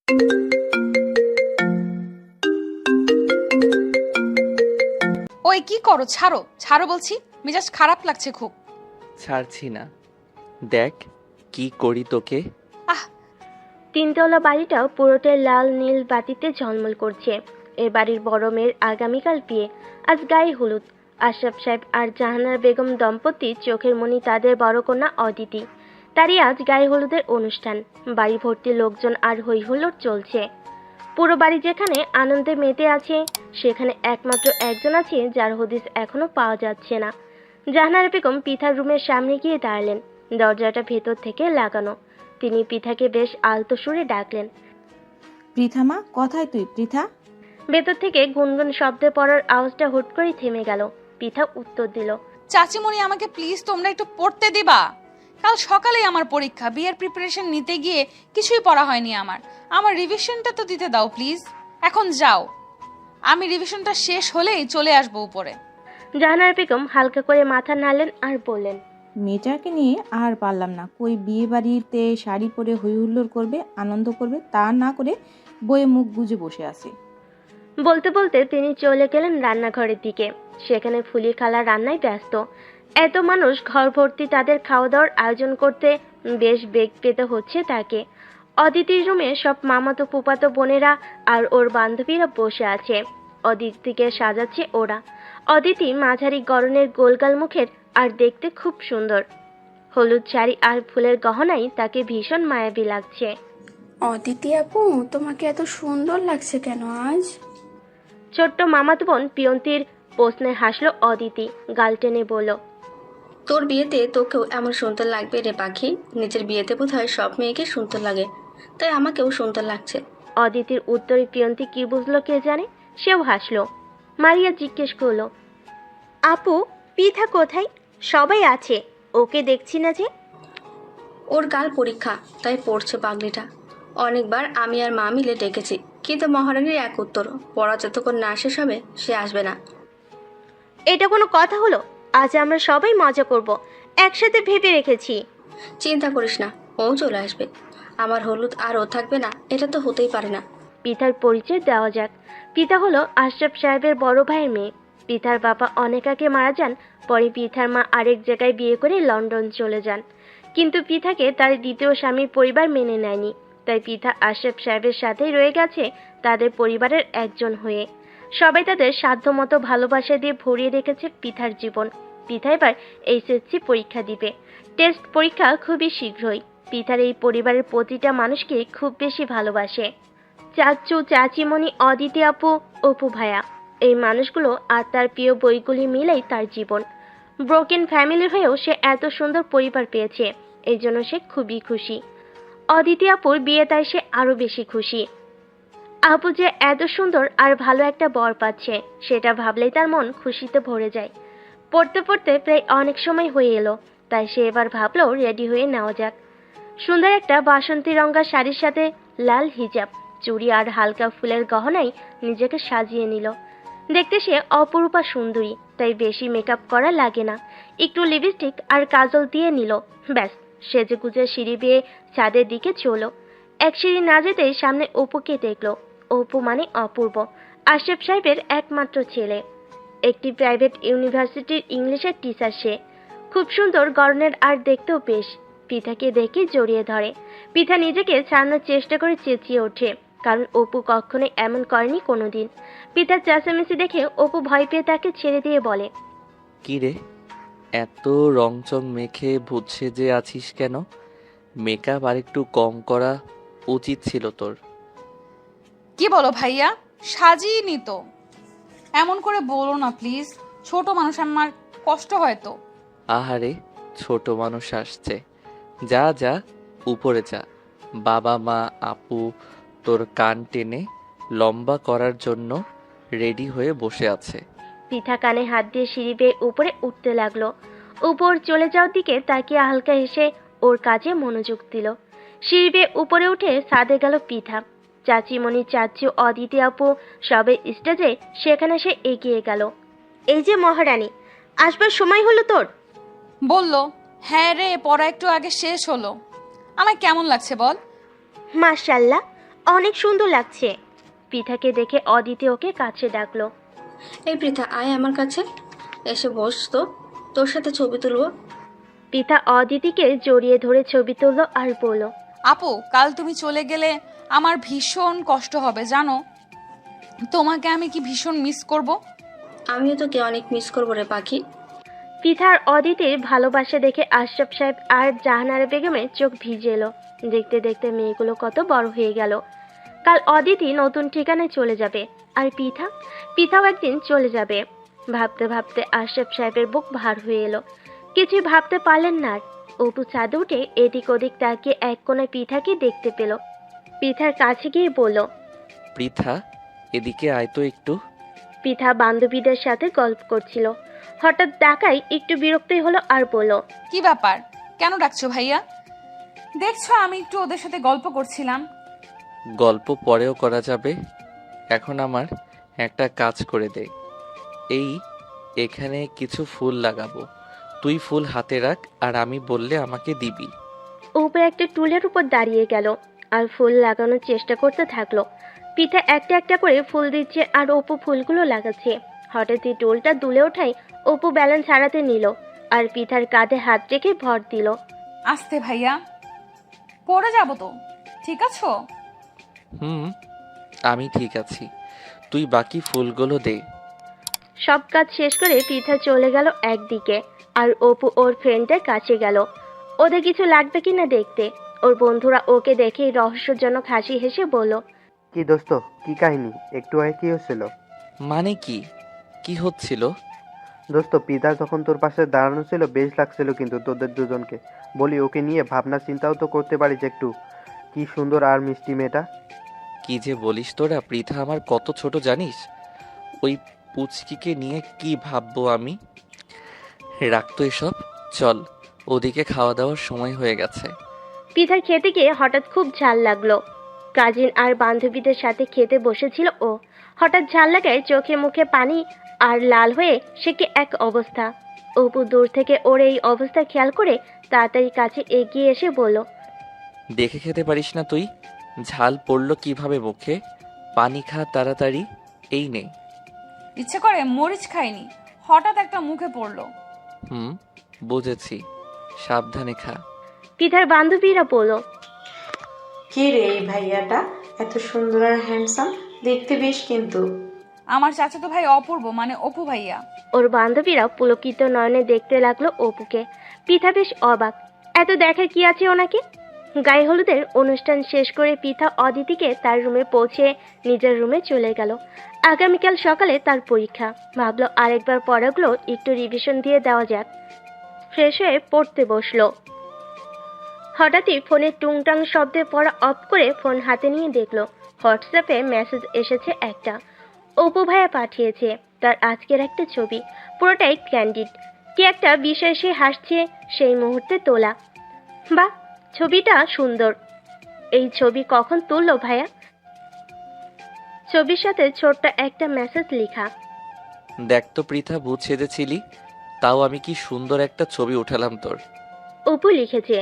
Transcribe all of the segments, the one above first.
ওই কি করো? ছাড়ো ছাড়ো বলছি, মেজাজ খারাপ লাগছে খুব। ছাড়ছি না, দেখ কি করি তোকে। আহ, তিনতলা বাড়িটাও পুরোটাই লাল নীল বাতিতে ঝলমল করছে। এ বাড়ির বড় মেয়ের আগামীকাল বিয়ে, আজ গায়ে হলুদ। আশরাফ সাহেব আর জাহানারা বেগম দম্পতি চোখের মণি তাদের বড় কন্যা অদিতি, তারই আজ গায়ে হলুদের অনুষ্ঠান। বাড়ি ভর্তি লোকজন আর হই হুল্লোড় চলছে। পুরো বাড়ি যেখানে আনন্দে মেতে আছে, সেখানে একমাত্র একজন আছে যার হদিস এখনো পাওয়া যাচ্ছে না। জাহানারা বেগম পিঠার রুমের সামনে গিয়ে দাঁড়ালেন। দরজাটা ভেতর থেকে লাগানো। তিনি পৃথাকে বেশ আলতো সুরে ডাকলেন। পৃথা মা, কোথায় তুই পৃথা? ভেতর থেকে গুনগুন শব্দে পড়ার আওয়াজটা হুট করে থেমে গেল। পৃথা উত্তর দিল, চাচিমণি আমাকে প্লিজ তোমরা একটু পড়তে দিবা। কাল সকালেই আমার পরীক্ষা, বিয়ের প্রিপারেশন নিতে গিয়ে কিছুই পড়া হয়নি আমার রিভিশনটা তো দিতে দাও প্লিজ। এখন যাও, আমি রিভিশনটা শেষ হলেই চলে আসবো উপরে। জাহানারা বেগম হালকা করে মাথা নাড়লেন আর বললেন, মেয়েটাকে নিয়ে আর পারলাম না। কই বিয়ে বাড়িতে শাড়ি পরে হই হুল্লোড় করবে, আনন্দ করবে, তা না করে বইয়ে মুখ গুজে বসে আছে। বলতে বলতে তিনি চলে গেলেন রান্নাঘরের দিকে। সেখানে ফুলি খালা রান্নায় ব্যস্ত। এত মানুষ ঘর ভর্তি, তাদের খাওয়া দাওয়ার আয়োজন করতে বেশ বেগ পেতে হচ্ছে তাকে। অদিতির রুমে সব মামাতো ফুপাতো বোনেরা আর ওর বান্ধবীরা বসে আছে। অদিতিকে সাজাচ্ছে ওরা। অদিতি মাঝারি গড়নের গোলগাল মুখের আর দেখতে খুব সুন্দর। হলুদ শাড়ি আর ফুলের গহনায় তাকে ভীষণ মায়াবী লাগছে। অদিতি আপু, তোমাকে এত সুন্দর লাগছে কেন আজ? ছোট্ট মামাতো বোন পিয়ন্তির প্রশ্নে হাসলো অদিতি, গাল টেনে বলল, তোর বিয়েতে তোকেও এমন সুন্দর লাগবে রে পাখি। নিজের বিয়েতে বোধহয় সব মেয়েকে সুন্দর লাগে, তাই আমাকেও সুন্দর লাগছে। অদিতির উত্তরে পিয়ন্তি কি বুঝলো কে জানে, সেও হাসলো। মারিয়া জিজ্ঞেস করলো, আপু পিঠা কোথায়? সবাই আছে, ওকে দেখছি না যে। ওর কাল পরীক্ষা, তাই পড়ছে পাগলিটা। অনেকবার আমি আর মা মিলে ডেকেছি, কিন্তু মহারানীর এক উত্তর, পড়া যতক্ষণ না শেষ হবে সে আসবে না। এটা কোনো কথা হলো? আজ আমরা সবাই মজা করব, একসাথে ভেবে রেখেছি। চিন্তা করিস না, ও চলে আসবে। আমার হলুদ আর ও থাকবে না, এটা তো হতেই পারে না। পিতার পরিচয় দেওয়া যাক। পিতা হলো আশরাফ সাহেবের বড় ভাইয়ের মেয়ে। পিতার বাবা অনেক আগে মারা যান। পরে পিতার মা আরেক জায়গায় বিয়ে করে লন্ডন চলে যান। কিন্তু পিতাকে তার দ্বিতীয় স্বামীর পরিবার মেনে নেয়নি, তাই পিতা আশরাফ সাহেবের সাথেই রয়ে গেছে তাদের পরিবারের একজন হয়ে। সবাই তাদের সাধ্যমতো ভালোবাসা দিয়ে ভরিয়ে রেখেছে পিতার জীবন। পিতা এবার এইচএসসি পরীক্ষা দিবে। টেস্ট পরীক্ষা খুবই শীঘ্রই। পিতার এই পরিবারের প্রতিটা মানুষকে খুব বেশি ভালোবাসে। চাচু, চাচিমণি, অদিতি আপু, অপু ভাইয়া, এই মানুষগুলো আর তার প্রিয় বইগুলি মিলেই তার জীবন। ব্রোকেন ফ্যামিলির হয়েও সে এত সুন্দর পরিবার পেয়েছে, এই জন্য সে খুবই খুশি। অদিতি আপুর বিয়ে, তাই সে আরো বেশি খুশি। আপু যে এত সুন্দর আর ভালো একটা বর পাচ্ছে, সেটা ভাবলেই তার মন খুশিতে ভরে যায়। পড়তে পড়তে প্রায় অনেক সময় হয়ে এলো, তাই সে এবার ভাবলো রেডি হয়ে নেওয়া যাক। সুন্দর একটা বাসন্তী রঙা শাড়ির সাথে লাল হিজাব, চুড়ি আর হালকা ফুলের গহনায় নিজেকে সাজিয়ে নিল। দেখতে সে অপরূপা সুন্দরী, তাই বেশি মেকআপ করা লাগে না। একটু লিপস্টিক আর কাজল দিয়ে নিল, ব্যাস সেজে গুজে সিঁড়ি বেয়ে ছাদের দিকে চলো। এক সিঁড়ি না যেতেই সামনে অপুকে দেখলো। অপু মানে অপূর্ব, আশরাফ সাহেবের একমাত্র ছেলে। একটি প্রাইভেট ইউনিভার্সিটির ইংলিশের টিচার সে। খুব সুন্দর গড়নের আর দেখতেও বেশ। পিঠাকে দেখে জড়িয়ে ধরে। পিঠা নিজেকে ছাড়ানোর চেষ্টা করে চেঁচিয়ে ওঠে, কারণ অপু কখনোই এমন করেনি কোনোদিন। পিতার চেঁচামেচি দেখে অপু ভয় পেয়ে তাকে ছেড়ে দিয়ে বলে, কি রে, এত রংচং মেখে ভূত সেজে আছিস কেন? মেকআপ আর একটু কম করা উচিত ছিল তোর। কি বলো ভাইয়া, সাজিয়ে নি তো। এমন করে বলো না প্লিজ, ছোট মানুষ, আমার কষ্ট হয় তো। আহারে, ছোট মানুষ আসছে, যা যা উপরে যা। বাবা মা আপু তোর কান টেনে লম্বা করার জন্য রেডি হয়ে বসে আছে। পিঠা কানে হাত দিয়ে সিঁড়ি বেয়ে উপরে উঠতে লাগলো। উপর চলে যাওয়ার দিকে তাকিয়ে হালকা হেসে ওর কাজে মনোযোগ দিল। সিঁড়ি বেয়ে উপরে উঠে ছাদে গেল পিঠা। চাচিমণি, চাচু, অদিতি আপু সবে স্টেজে, সেখানে সে এগিয়ে গেল। এই যে মহারানী, আসবার সময় হলো তোর। বললো, হ্যাঁ রে, পড়া একটু আগে শেষ হলো। আমার কেমন লাগছে বল? মাশাআল্লাহ, অনেক সুন্দর লাগছে। পৃথাকে দেখে অদিতি ওকে কাছে ডাকলো। এই পৃথা, আয় আমার কাছে, এসে বস তো, তোর সাথে ছবি তুলবো। পৃথা অদিতিকে জড়িয়ে ধরে ছবি তুললো আর বলল, আপু, কাল তুমি চলে গেলে আমার ভীষণ কষ্ট হবে জানো। তোমাকে আমি কি ভীষণ মিস করব। আমিও তোকে অনেক মিস করবো রে পাখি। পৃথা আর অদিতির ভালোবাসা দেখে আশরাফ সাহেব আর জাহানারা বেগমের চোখ ভিজে এলো। দেখতে দেখতে মেয়েগুলো কত বড় হয়ে গেল। কাল অদিতি নতুন ঠিকানায় চলে যাবে, আর পৃথাও একদিন চলে যাবে। ভাবতে ভাবতে আশরাফ সাহেবের বুক ভার হয়ে এলো। কিছুই ভাবতে পারলেন না আর। অপু ছাদে উঠে এদিক ওদিক তাকিয়ে এক কোণায় পৃথাকে দেখতে পেল। পৃথার কাছে গিয়ে বলল, পৃথা, এদিকে আয় তো একটু। পৃথা বান্ধবীদের সাথে গল্প করছিল। হঠাৎ ডাকায় একটু বিরক্তই হলো আর বলল, কি ব্যাপার, কেন ডাকছো ভাইয়া? দেখছো আমি একটু ওদের সাথে গল্প করছিলাম। গল্প পরেও করা যাবে, এখন আমার একটা কাজ করে দে। এখানে কিছু ফুল লাগাবো, তুই ফুল হাতে রাখ আর আমি বললে আমাকে দিবি। অপু একটা টুলের উপর দাঁড়িয়ে গেল আর ফুল লাগানোর চেষ্টা করতে থাকলো। পৃথা একটা একটা করে ফুল দিচ্ছে আর অপু ফুলগুলো লাগাচ্ছে। হঠাৎই টুলটা দুলে ওঠায় অপু ব্যালেন্স হারাতে নিল আর পৃথার কাঁধে হাত রেখে ভর দিল। আস্তে ভাইয়া, পড়ে যাবো তো, ঠিক আছো? আমি ঠিক আছি, তুই বাকি ফুলগুলো দে। সব কাজ শেষ করে পৃথা চলে গেল একদিকে, আর অপু ওর ফ্রেন্ডের কাছে গেল ওদের কিছু লাগবে কিনা দেখতে। ওর বন্ধুরা ওকে দেখেই রহস্যজনক হাসি হেসে বলল, কি দোস্ত, কি কাহিনী? একটু আগে কি হচ্ছিল? মানে কি কি হচ্ছিল? দোস্ত, পিতা যখন তোর পাশে দাঁড়ানো ছিল বেশ লাগছিল, কিন্তু তোদের দুজনকে বলি ওকে নিয়ে ভাবনা চিন্তাও তো করতে পারিস একটু। কি সুন্দর আর মিষ্টি মেয়েটা। কি যে বলিস তোরা, পৃথা আমার কত ছোট জানিস? ওই পুচকিকে নিয়ে কি ভাববো আমি? রাখতো এসব, চল ওদিকে খাওয়া দাওয়ার সময় হয়ে গেছে। পিঠার খেতে গিয়ে হঠাৎ খুব ঝাল লাগলো। কাজিন আর বান্ধবীদের সাথে খেতে বসেছিল ও। হঠাৎ ঝাল লাগায় চোখে মুখে পানি আর লাল হয়ে সে কি এক অবস্থা। অপু দূর থেকে ওর এই অবস্থা খেয়াল করে তাড়াতাড়ি কাছে এগিয়ে এসে বলল, দেখে খেতে পারিস না তুই? ঝাল পড়লো কিভাবে মুখে? পানি খা তাড়াতাড়ি, এই নে। ইচ্ছে করে মরিচ খাইনি, হঠাৎ একটা মুখে পড়লো। বুঝেছি, সাবধানে খা। পিঠার বান্ধবীরা বলল, কে রে এই ভাইয়াটা? এত সুন্দর আর হ্যান্ডসাম, দেখতে বেশ কিন্তু। আমার চাচাতো ভাই অপূর্ব, মানে অপু ভাইয়া। ওর বান্ধবীরা পুলকিত নয়নে দেখতে লাগলো অপুকে। পিঠা বেশ অবাক, এত দেখার কি আছে ওনাকে। গায়ে হলুদের অনুষ্ঠান শেষ করে পিঠা অদিতিকে তার রুমে পৌঁছে নিজের রুমে চলে গেল। আগামীকাল সকালে তার পরীক্ষা। ভাবলো আরেকবার পড়াগুলো একটু রিভিশন দিয়ে দেওয়া যাক। ফ্রেশ হয়ে পড়তে বসলো। হঠাৎই ফোনে টুংটাং শব্দে পড়া অফ করে ফোন হাতে নিয়ে দেখলো হোয়াটসঅ্যাপে মেসেজ এসেছে একটা। অপু ভাইয়া পাঠিয়েছে তার আজকের একটা ছবি, পুরোটাই ক্যান্ডিড। কি একটা বিষয় সে হাসছে সেই মুহূর্তে তোলা। বাহ, ছবিটা সুন্দর। এই ছবি কখন তুললো ভাইয়া? ছবির সাথে ছোট্ট একটা মেসেজ লেখা, দেখ তো পৃথা, ভূত সেজেছিলি, তাও আমি কি সুন্দর একটা ছবি উঠালাম তোর। অপু লিখেছে।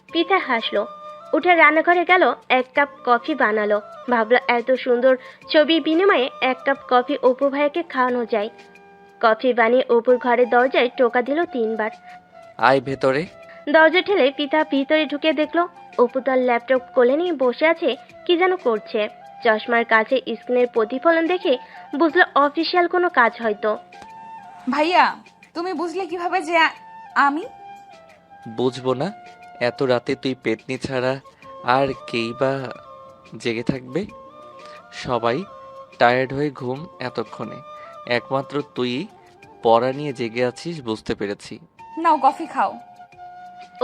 পিতা হাসলো, উঠে রান্নাঘরে গেল, এক কাপ কফি বানালো। ভাবলো এত সুন্দর ছবির বিনিময়ে এক কাপ কফি অপু ভাইয়াকে খাওয়ানো যায়। কফি বানিয়ে অপুর ঘরের দরজায় টোকা দিল 3 বার। আয় ভেতরে। দরজা ঠেলে পিতা ভিতরে ঢুকে দেখলো অপু তার ল্যাপটপ কোলে নিয়ে বসে আছে, কি যেন করছে। চশমার কাছে স্ক্রিনের প্রতিফলন দেখে বুঝলো অফিসিয়াল কোনো কাজ হয়তো। ভাইয়া, তুমি বুঝলে কিভাবে যে আমি? বুঝবো না? এত রাতে তুই পেতনি ছাড়া আর কেই বা জেগে থাকবে? সবাই টায়ার্ড হয়ে ঘুম এতক্ষণে, একমাত্র তুই পড়া নিয়ে জেগে আছিস, বুঝতে পেরেছি। নাও কফি খাও।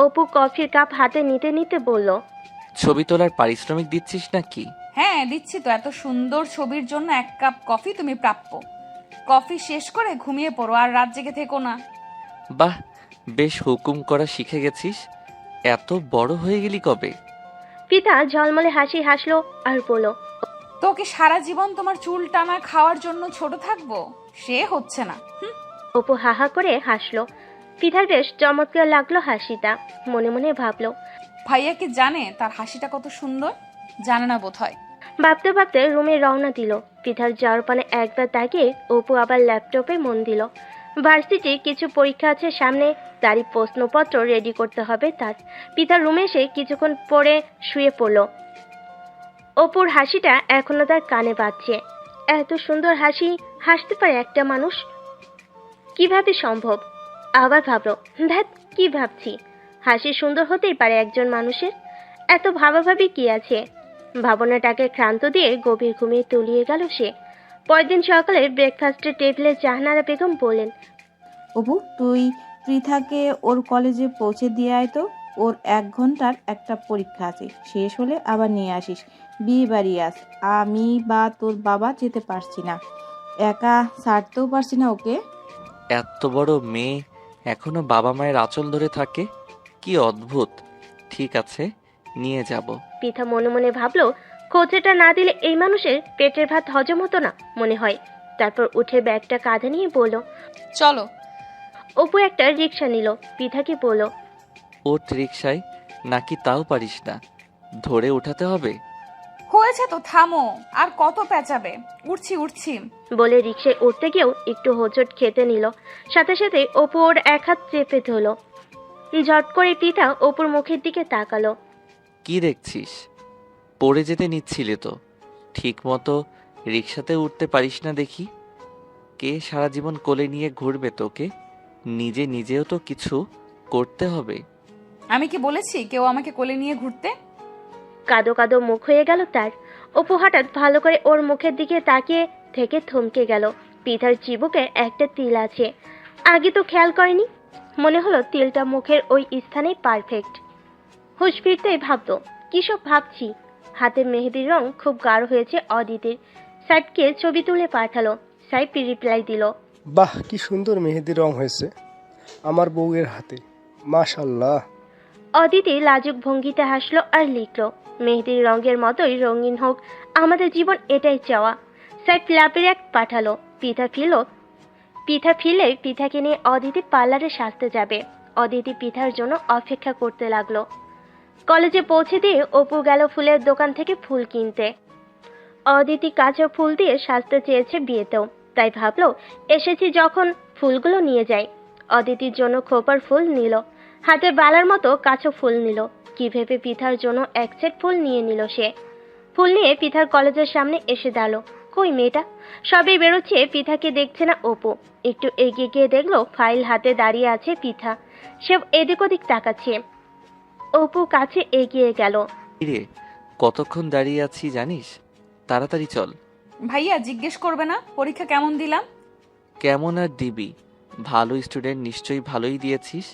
অপু কফির কাপ হাতে নিতে নিতে বলল, ছবি তোলার পারিশ্রমিক দিচ্ছিস নাকি? হ্যাঁ দিচ্ছি তো, এত সুন্দর ছবির জন্য 1 কাপ কফি তুমি প্রাপ্য। কফি শেষ করে ঘুমিয়ে পড়ো আর রাত জেগে থেকো না। বাহ, বেশ হুকুম করা শিখে গেছিস। এত বড় হয়ে গেলি কবে? পিতা ঝলমলে হাসি হাসলো আর বলল, তো কি সারা জীবন তোমার চুল টানা খাওয়ার জন্য ছোট থাকবো? সে হচ্ছে না। অপু হাহা করে হাসলো। পিতার বেশ চমৎকার লাগলো হাসিটা। মনে মনে ভাবলো, ভাইয়া কি জানে তার হাসিটা কত সুন্দর? জানে না বোধহয়। ভাবতে ভাবতে রুমে রওনা দিল। পিঠার যাওয়ার পানে একবার তাকিয়ে অপু আবার ল্যাপটপে মন দিল। ভার্সিটির কিছু পরীক্ষা আছে সামনে, তারই প্রশ্নপত্র রেডি করতে হবে তার। পিতার রুমে এসে কিছুক্ষণ পরে শুয়ে পড়ল। অপুর হাসিটা এখনো তার কানে বাজছে। এত সুন্দর হাসি হাসতে পারে একটা মানুষ, কিভাবে সম্ভব? আবার ভাবলো, ধ্যাত, কি ভাবছি? হাসি সুন্দর হতেই পারে একজন মানুষের, এত ভাবাভাবি কি আছে? ভাবনাটাকে ক্লান্ত দিয়ে গভীর ঘুমিয়ে তলিয়ে গেল সে। পরদিন সকালে ব্রেকফাস্টের টেবিলে জাহানারা বেগম বললেন, অপু, তুই পৃথাকে ওর কলেজে পৌঁছে দিয়ে আয় তো। ওর 1 ঘন্টার একটা পরীক্ষা আছে, শেষ হলে আবার নিয়ে আসিস। বিয়ে বাড়ি আস, আমি বা তোর বাবা যেতে পারছি না, একা ছাড়তেও পারছি না ওকে। এত বড় মেয়ে এখনো বাবা মায়ের আঁচল ধরে থাকে, কি অদ্ভুত। ঠিক আছে, নিয়ে যাব। পিতা মনে মনে ভাবলো, খোঁজেটা না দিলে এই মানুষের পেটের ভাত হজম হতো না মনে হয়। তারপর উঠে ব্যাগটা কাঁধে নিয়ে বলল, চলো। অপু একটা রিক্সা নিল। পিতাকে বলল, ওঠ রিক্সায়, নাকি তাও পারিস না? ধরে উঠাতে হবে। হয়েছে তো, থামো, আর কত পেঁচাবে? উঠছি উঠছি। বলে রিক্সায় উঠতে গিয়েও একটু হোঁচট খেতে নিল। সাথে সাথে অপু ওর এক হাত চেপে ধরল। ঝট করে পিতা অপুর মুখের দিকে তাকালো। কি দেখছিস? পড়ে যেতে নিচ্ছিলে তো। ঠিক মতো রিক্সাতে উঠতে পারিস না দেখি। কে সারা জীবন কোলে নিয়ে ঘুরবে তোকে? নিজেও তো কিছু করতে হবে। আমি কি বলেছি কেউ আমাকে কোলে নিয়ে ঘুরতে? কাদো কাদো মুখ হয়ে গেল তার। অপু হঠাৎ ভালো করে ওর মুখের দিকে তাকিয়ে থেকে থমকে গেল। পিতার চিবুকে একটা তিল আছে, আগে তো খেয়াল করেনি। মনে হলো তিলটা মুখের ওই স্থানেই পারফেক্ট। হুঁশ ফিরতেই ভাবতো, কি সব ভাবছি। হাতে মেহেদির রং খুব গাঢ় হয়েছে অদিতির। সাইফকে ছবি তুলে পাঠালো। সাইফ রিপ্লাই দিল, বাহ, কি সুন্দর মেহেদির রং হয়েছে আমার বউয়ের হাতে, মাশাআল্লাহ। অদিতি লাজুক ভঙ্গিতে হাসলো আর লিখলো, মেহেদির রঙের মতোই রঙিন হোক আমাদের জীবন, এটাই চাওয়া। সাইফ লাভের এক পাঠালো। পিঠা ফিলে পিঠাকে নিয়ে অদিতি পার্লারে সাজতে যাবে। অদিতি পিঠার জন্য অপেক্ষা করতে লাগলো। কলেজে পৌঁছে দিয়ে অপু গেল ফুলের দোকান থেকে ফুল কিনতে। অদিতি কাঁচা ফুল দিয়ে সাজতে চেয়েছে বিয়েতেও, তাই ভাবলো এসেছি যখন ফুলগুলো নিয়ে যাই। অদিতির জন্য খোপার ফুল নিল, হাতে বালার মতো কাঁচা ফুল নিল। কি ভেবে পিঠার জন্য এক সেট ফুল নিয়ে নিল সে। ফুল নিয়ে পিঠার কলেজের সামনে এসে দাঁড়ালো। কই মেয়েটা? সবে বেরোচ্ছে, পিঠাকে দেখছে না অপু। একটু এগিয়ে গিয়ে দেখলো ফাইল হাতে দাঁড়িয়ে আছে পিঠা। সে এদিক ওদিক তাকাচ্ছে। অপু কাছে এগিয়ে গেল। কিরে, কতক্ষণ দাঁড়িয়ে আছি জানিস? তাড়াতাড়ি চল। ভাইয়া জিজ্ঞেস করবে না পরীক্ষা কেমন দিলাম? কেমন আর দিবি? ভালো স্টুডেন্ট নিশ্চয়ই ভালোই দিয়েছিস।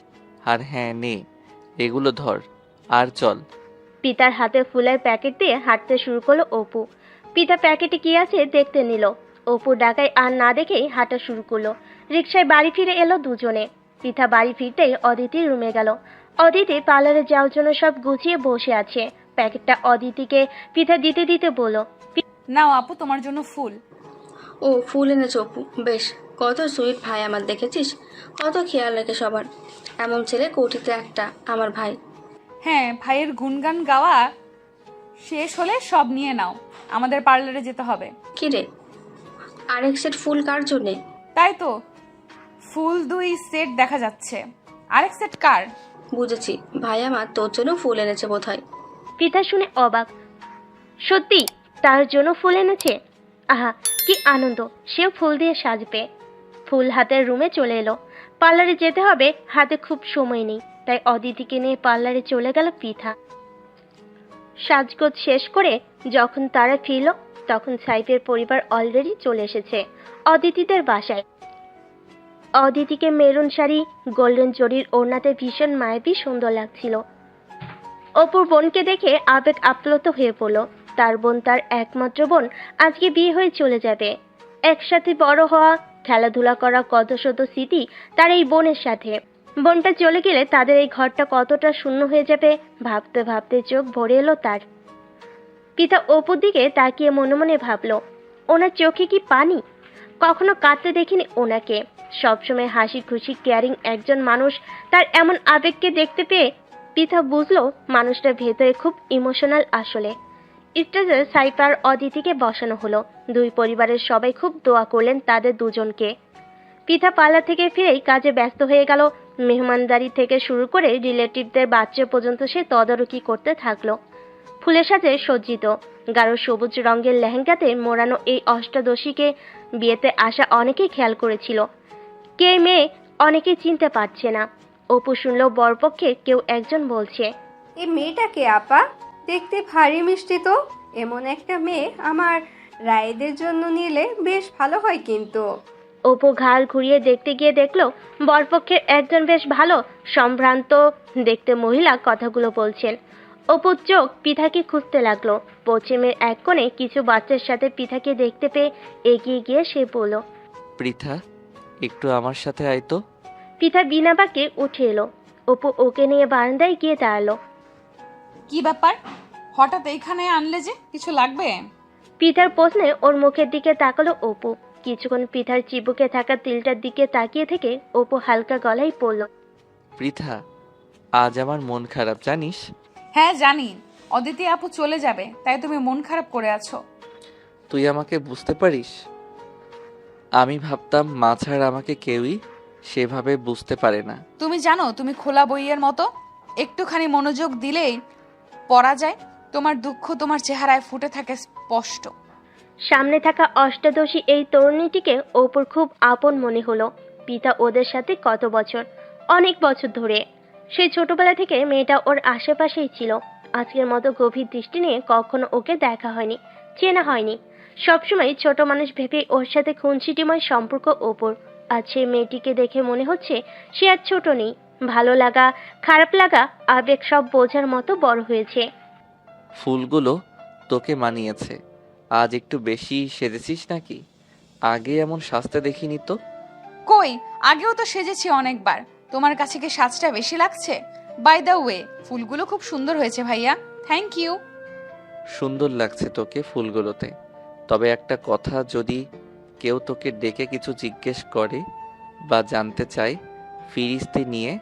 আর হ্যাঁ, নে এগুলো ধর আর চল। পিতার হাতে ফুলের প্যাকেট দিয়ে হাঁটতে শুরু করলো অপু। পিতা প্যাকেটে কি আছে দেখতে নিল। অপু ডাকায় আর না দেখেই হাঁটা শুরু করলো। রিকশায় বাড়ি ফিরে এলো দুজনে। পিতা বাড়ি ফিরতেই অদিতির রুমে গেল। অদিতি পার্লারে যাওয়ার জন্য সব গুছিয়ে বসে আছে। প্যাকেটটা অদিতিকে পিতা দিতে দিতে বলল, নাও আপু, তোমার জন্য ফুল। ও, ফুল এনেছ অপু, বেশ। কত সুইট ভাই আমার, দেখেছিস কত খেয়াল রাখে সবার। এমন ছেলে কোটিতে একটা আমার ভাই। হ্যাঁ, ভাইয়ের গুণগান গাওয়া শেষ হলে সব নিয়ে নাও, আমাদের পার্লারে যেতে হবে। কি রে, আরেক সেট ফুল কার জন্যে? তাই তো, ফুল 2 সেট দেখা যাচ্ছে। আরেক সেট কার? বুঝেছি, ভাই আমার তোর জন্য ফুল এনেছে বোধহয়। পিতা শুনে অবাক। সত্যি তার জন্য ফুল এনেছে? আহা, কি আনন্দ, সেও ফুল দিয়ে সাজবে। ফুল হাতের রুমে চলে এলো। পার্লারে যেতে হবে, হাতে খুব সময় নেই, তাই অদিতিকে নিয়ে পার্লারে চলে গেল পিঠা। সাজগোজ শেষ করে যখন তারা ফিরল, তখন সাইফের পরিবার অলরেডি চলে এসেছে অদিতিদের বাসায়। অদিতিকে মেরুন শাড়ি, গোল্ডেন জরির ওড়নাতে ভীষণ মায়াবী সুন্দর লাগছিল। অপুর বোনকে দেখে আবেগ আপ্লুত হয়ে পড়ল। তার বোন, তার একমাত্র বোন, আজকে বিয়ে হয়ে চলে যাবে। একসাথে বড় হওয়া, খেলাধুলা করা কত শত স্মৃতি তার এই বোনের সাথে। বোনটা চলে গেলে তাদের এই ঘরটা কতটা শূন্য হয়ে যাবে ভাবতে ভাবতে চোখ ভরে এলো তার। পিতা অপুর দিকে তাকিয়ে মনে মনে ভাবলো, ওনার চোখে কি পানি? কখনো কাঁদতে দেখিনি ওনাকে। সবসময় হাসি খুশি কেয়ারিং একজন মানুষ, তার এমন আবেগকে দেখতে পেয়ে পিতা বুঝলো মানুষটা ভেতরে খুব ইমোশনাল আসলে। স্টেজে সাইফা আর অদিতিকে বসানো হলো। দুই পরিবারের সবাই খুব দোয়া করলেন তাদের দুজনকে। পিঠা পালা থেকে ফিরেই কাজে ব্যস্ত হয়ে গেল। মেহমানদারি থেকে শুরু করে রিলেটিভদের বাচ্চা পর্যন্ত সে তদারকি করতে থাকলো। ফুলের সাজে সজ্জিত গাঢ় সবুজ রঙের লেহেঙ্গাতে মোড়ানো এই অষ্টাদশীকে বিয়েতে আসা অনেকেই খেয়াল করেছিল। কে মেয়ে অনেকেই চিনতে পারছে না। অপু শুনল বরপক্ষে কেউ একজন বলছে, এই মেয়েটাকে আপা দেখতে ভারী মিষ্টি তো। এমন একটা মেয়ে আমার রায়দের জন্য নিলে বেশ ভালো হয় কিন্তু। অপু ঘাড় ঘুরিয়ে দেখতে গিয়ে দেখলো বরপক্ষের একজন বেশ ভালো সম্ভ্রান্ত দেখতে মহিলা কথাগুলো বলছেন। অপুর চোখ পিঠাকে খুঁজতে লাগলো। পশ্চিমের এক কোণে কিছু বাচ্চার সাথে পিঠাকে দেখতে পেয়ে এগিয়ে গিয়ে সে বলল, পৃথা, একটু আমার সাথে আয় তো। পিঠা বিনা বাক্যে উঠে এলো। অপু ওকে নিয়ে বারান্দায় গিয়ে দাঁড়ালো। কি ব্যাপার, হঠাৎ এইখানে আনলে যে? কিছু লাগবে? পিঠার প্রশ্নে ওর মুখের দিকে তাকালো অপু। কিছুক্ষণ পিঠার চিবুকে থাকা তিলটার দিকে তাকিয়ে থেকে অপু হালকা গলায় পড়ল, পৃথা, আজ আমার মন খারাপ জানিস? হ্যাঁ জানি, অদিতি আপু চলে যাবে তাই তুমি মন খারাপ করে আছো। তুই আমাকে বুঝতে পারিস? আমি ভাবতাম মা ছাড়া আমাকে কেউই সেভাবে বুঝতে পারে না। তুমি জানো তুমি খোলা বইয়ের মতো, একটুখানি মনোযোগ দিলেই পড়া যায়। তোমার দুঃখ তোমার চেহারায় ফুটে থাকে স্পষ্ট। সামনে থাকা অষ্টাদশী এই তরুণীটিকে অপুর খুব আপন মনে হলো। পিতা ওদের সাথে কত বছর, অনেক বছর ধরে। সেই ছোটবেলা থেকে মেয়েটা ওর আশেপাশেই ছিল। আজকের মতো গভীর দৃষ্টি নিয়ে কখনো ওকে দেখা হয়নি, চেনা হয়নি। সবসময় ছোট মানুষ ভেবে ওর সাথে খুনসিটিময় সম্পর্ক অপুর। আজ সেই মেয়েটিকে দেখে মনে হচ্ছে সে আর ছোট নেই। ভালো লাগা, খারাপ লাগা, আবেগ সব বোঝার মতো বড় হয়েছে। ফুলগুলো তোকে মানিয়েছে। আজ একটু বেশি সেজেছিস নাকি? আগে এমন সাজতে দেখিনি তো। কই, আগেও তো সেজেছি অনেকবার। তোমার কাছে কি সাজটা বেশি লাগছে? বাই দ্য ওয়ে, ফুলগুলো খুব সুন্দর হয়েছে ভাইয়া, থ্যাংক ইউ। সুন্দর লাগছে তোকে ফুলগুলোতে। তবে একটা কথা, যদি কেউ তোকে ডেকে কিছু জিজ্ঞেস করে বা জানতে চায়, ফিরিস্তি নিয়ে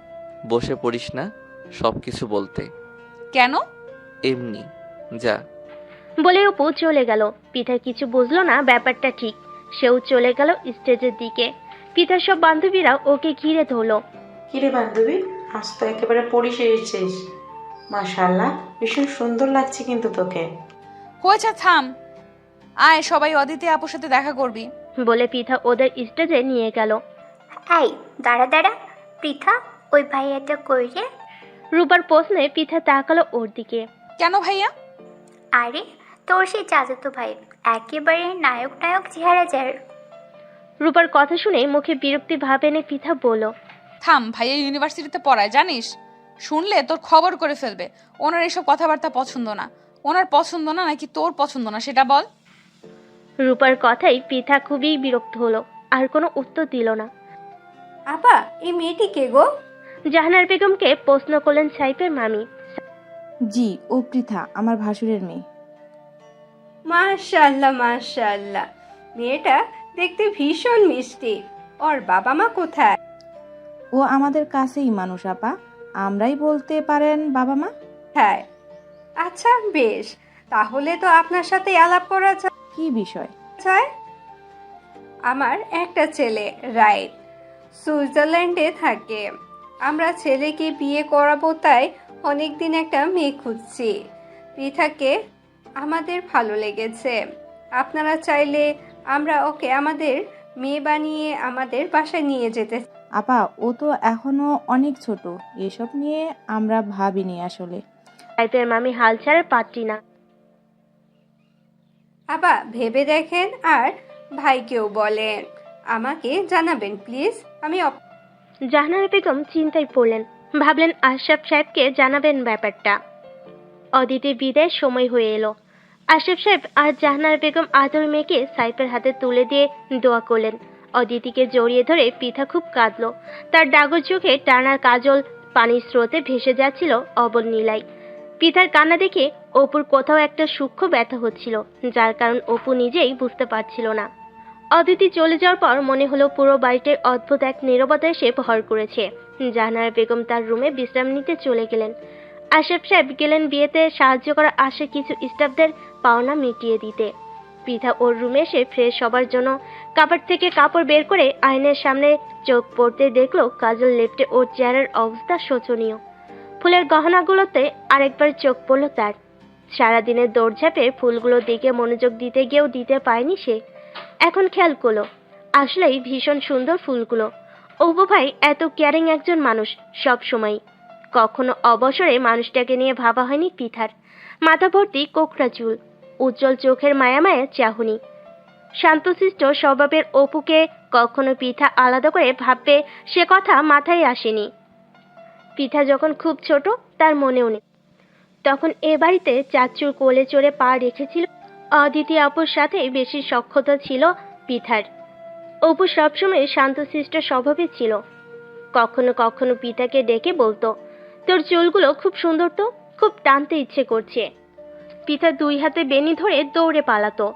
বসে পড়িস না সব কিছু বলতে। কেন? এমনি, যা। বলে অপু চলে গেল। পিঠা কিছু বুঝলো না ব্যাপারটা ঠিক। সেও চলে গেল স্টেজের দিকে। পিঠার সব বান্ধবীরা ওকে ঘিরে ধরলো। কিরে বান্ধবী, আজ তো একেবারে পড়ি সেরেছিস। মাশাআল্লাহ, ভীষণ সুন্দর লাগছে কিন্তু তোকে। হয়েছে, থাম। আয় সবাই অদিতি আপুর সাথে দেখা করবি। বলে পিঠা ওদের স্টেজে নিয়ে গেল। এই দাঁড়া দাঁড়া, পৃথা ওই ভাইয়াটা কই রে? রূপার প্রশ্নে পিঠা তাকালো ওর দিকে। কেন ভাইয়া? আরে তোর সেই চাচাতো ভাই, একেবারে নায়ক নায়ক চেহারা যার। রূপার কথা শুনে মুখে বিরক্তি ভাব এনে পিঠা বলল, থাম, ভাইয়া ইউনিভার্সিটিতে পড়ায় জানিস? শুনলে তোর খবর করে ফেলবে। ওনার এসব কথাবার্তা পছন্দ না। ওনার পছন্দ না নাকি তোর পছন্দ না সেটা বল। রূপার কথাই পিঠা খুবই বিরক্ত হলো, আর কোনো উত্তর দিল না। আপা, এই মেয়েটি কে গো? জাহানার বেগমকে প্রশ্ন করলেন সাইফের মামি। জি, ও পৃথা, আমার ভাসুরের মেয়ে। মাশাআল্লাহ মাশাআল্লাহ, মেয়েটা দেখতে ভীষণ মিষ্টি। ওর বাবা মা কোথায়? ও আমাদের কাছেই মানুষ আপা, আমরাই বলতে পারেন বাবা মা। হ্যাঁ, আচ্ছা বেশ, তাহলে তো আপনার সাথে আলাপ করা কি বিষয়? যায়। আমার একটা ছেলে রাইট সুইজারল্যান্ডে থাকে। আমরা ছেলেকে বিয়ে করাবো, তাই অনেকদিন একটা মেয়ে খুঁজছি। পৃথাকে আমাদের ভালো লেগেছে। আপনারা চাইলে আমরা ওকে আমাদের মেয়ে বানিয়ে আমাদের বাসায় নিয়ে যেতে। আপা, ও তো এখনো অনেক ছোট, এসব নিয়ে আমরা ভাবিনি আসলে। সাইফের মামি হাল ছাড়ার পারছি না। আবা ভেবে দেখেন আর ভাইকেও বলেন, আমাকে জানাবেন প্লিজ। আমি জাহানারা বেগম চিন্তায় পড়লেন। ভাবলেন আশরাফ সাহেবকে জানাবেন ব্যাপারটা। অদিতি বিদায়ের সময় হয়ে এলো। আশরাফ সাহেব আর জাহানারা বেগম আদর মেয়েকে সাইফের হাতে তুলে দিয়ে দোয়া করলেন। অদিতিকে জড়িয়ে ধরে পিঠা খুব কাঁদলো। তার ডাগর চোখে টানার কাজল পানির স্রোতে ভেসে যাচ্ছিল অবল নীলায়। পিঠার কান্না দেখে অপুর কোথাও একটা সূক্ষ্ম ব্যথা হচ্ছিল, যার কারণ অপু নিজেই বুঝতে পারছিল না। অদিতি চলে যাওয়ার পর মনে হলো পুরো বাড়িতে অদ্ভুত এক নীরবতা এসে ভর করেছে। জাহানারা বেগম তার রুমে বিশ্রাম নিতে চলে গেলেন। আশরাফ সাহেব গেলেন বিয়েতে সাহায্য করা আসে কিছু স্টাফদের পাওনা মিটিয়ে দিতে। পৃথা ওর রুমে এসে ফ্রেশ হবার জন্য কাপড় থেকে কাপড় বের করে আয়নার সামনে চোখ পড়তে দেখলো কাজল লেপটে ওর চেহারার অবস্থা শোচনীয়। ফুলের গহনাগুলোতে আরেকবার চোখ পড়ল তার। সারাদিনের দৌড়ঝাঁপে ফুলগুলোর দিকে মনোযোগ দিতে গিয়েও দিতে পারেনি সে। এখন খেয়াল করলো আসলেই ভীষণ সুন্দর ফুলগুলো। অপু ভাই এত কেয়ারিং একজন মানুষ সব সময়। কখনো অবসরে মানুষটাকে নিয়ে ভাবা হয়নি পৃথার। মাথা ভর্তি কোকড়া চুল, উজ্জ্বল চোখের মায়া মায়া চাহনি। শান্তশিষ্ট স্বভাবের অপুকে কখনো পৃথা আলাদা করে ভাববে সে কথা মাথায় আসেনি। পৃথা যখন খুব ছোট তার মনেও নেই, তখন এ বাড়িতে চাচুর কোলে চড়ে পা রেখেছিল। অদিতি আপুর সাথে বেশি সখ্যতা ছিল পৃথার। অপু সবসময় শান্তশিষ্ট স্বভাবে ছিল। কখনো কখনো পৃথাকে ডেকে বলতো, তোর চুলগুলো খুব সুন্দর তো, খুব টানতে ইচ্ছে করছে। পৃথা দুই হাতে বেনি ধরে দৌড়ে পালাতো।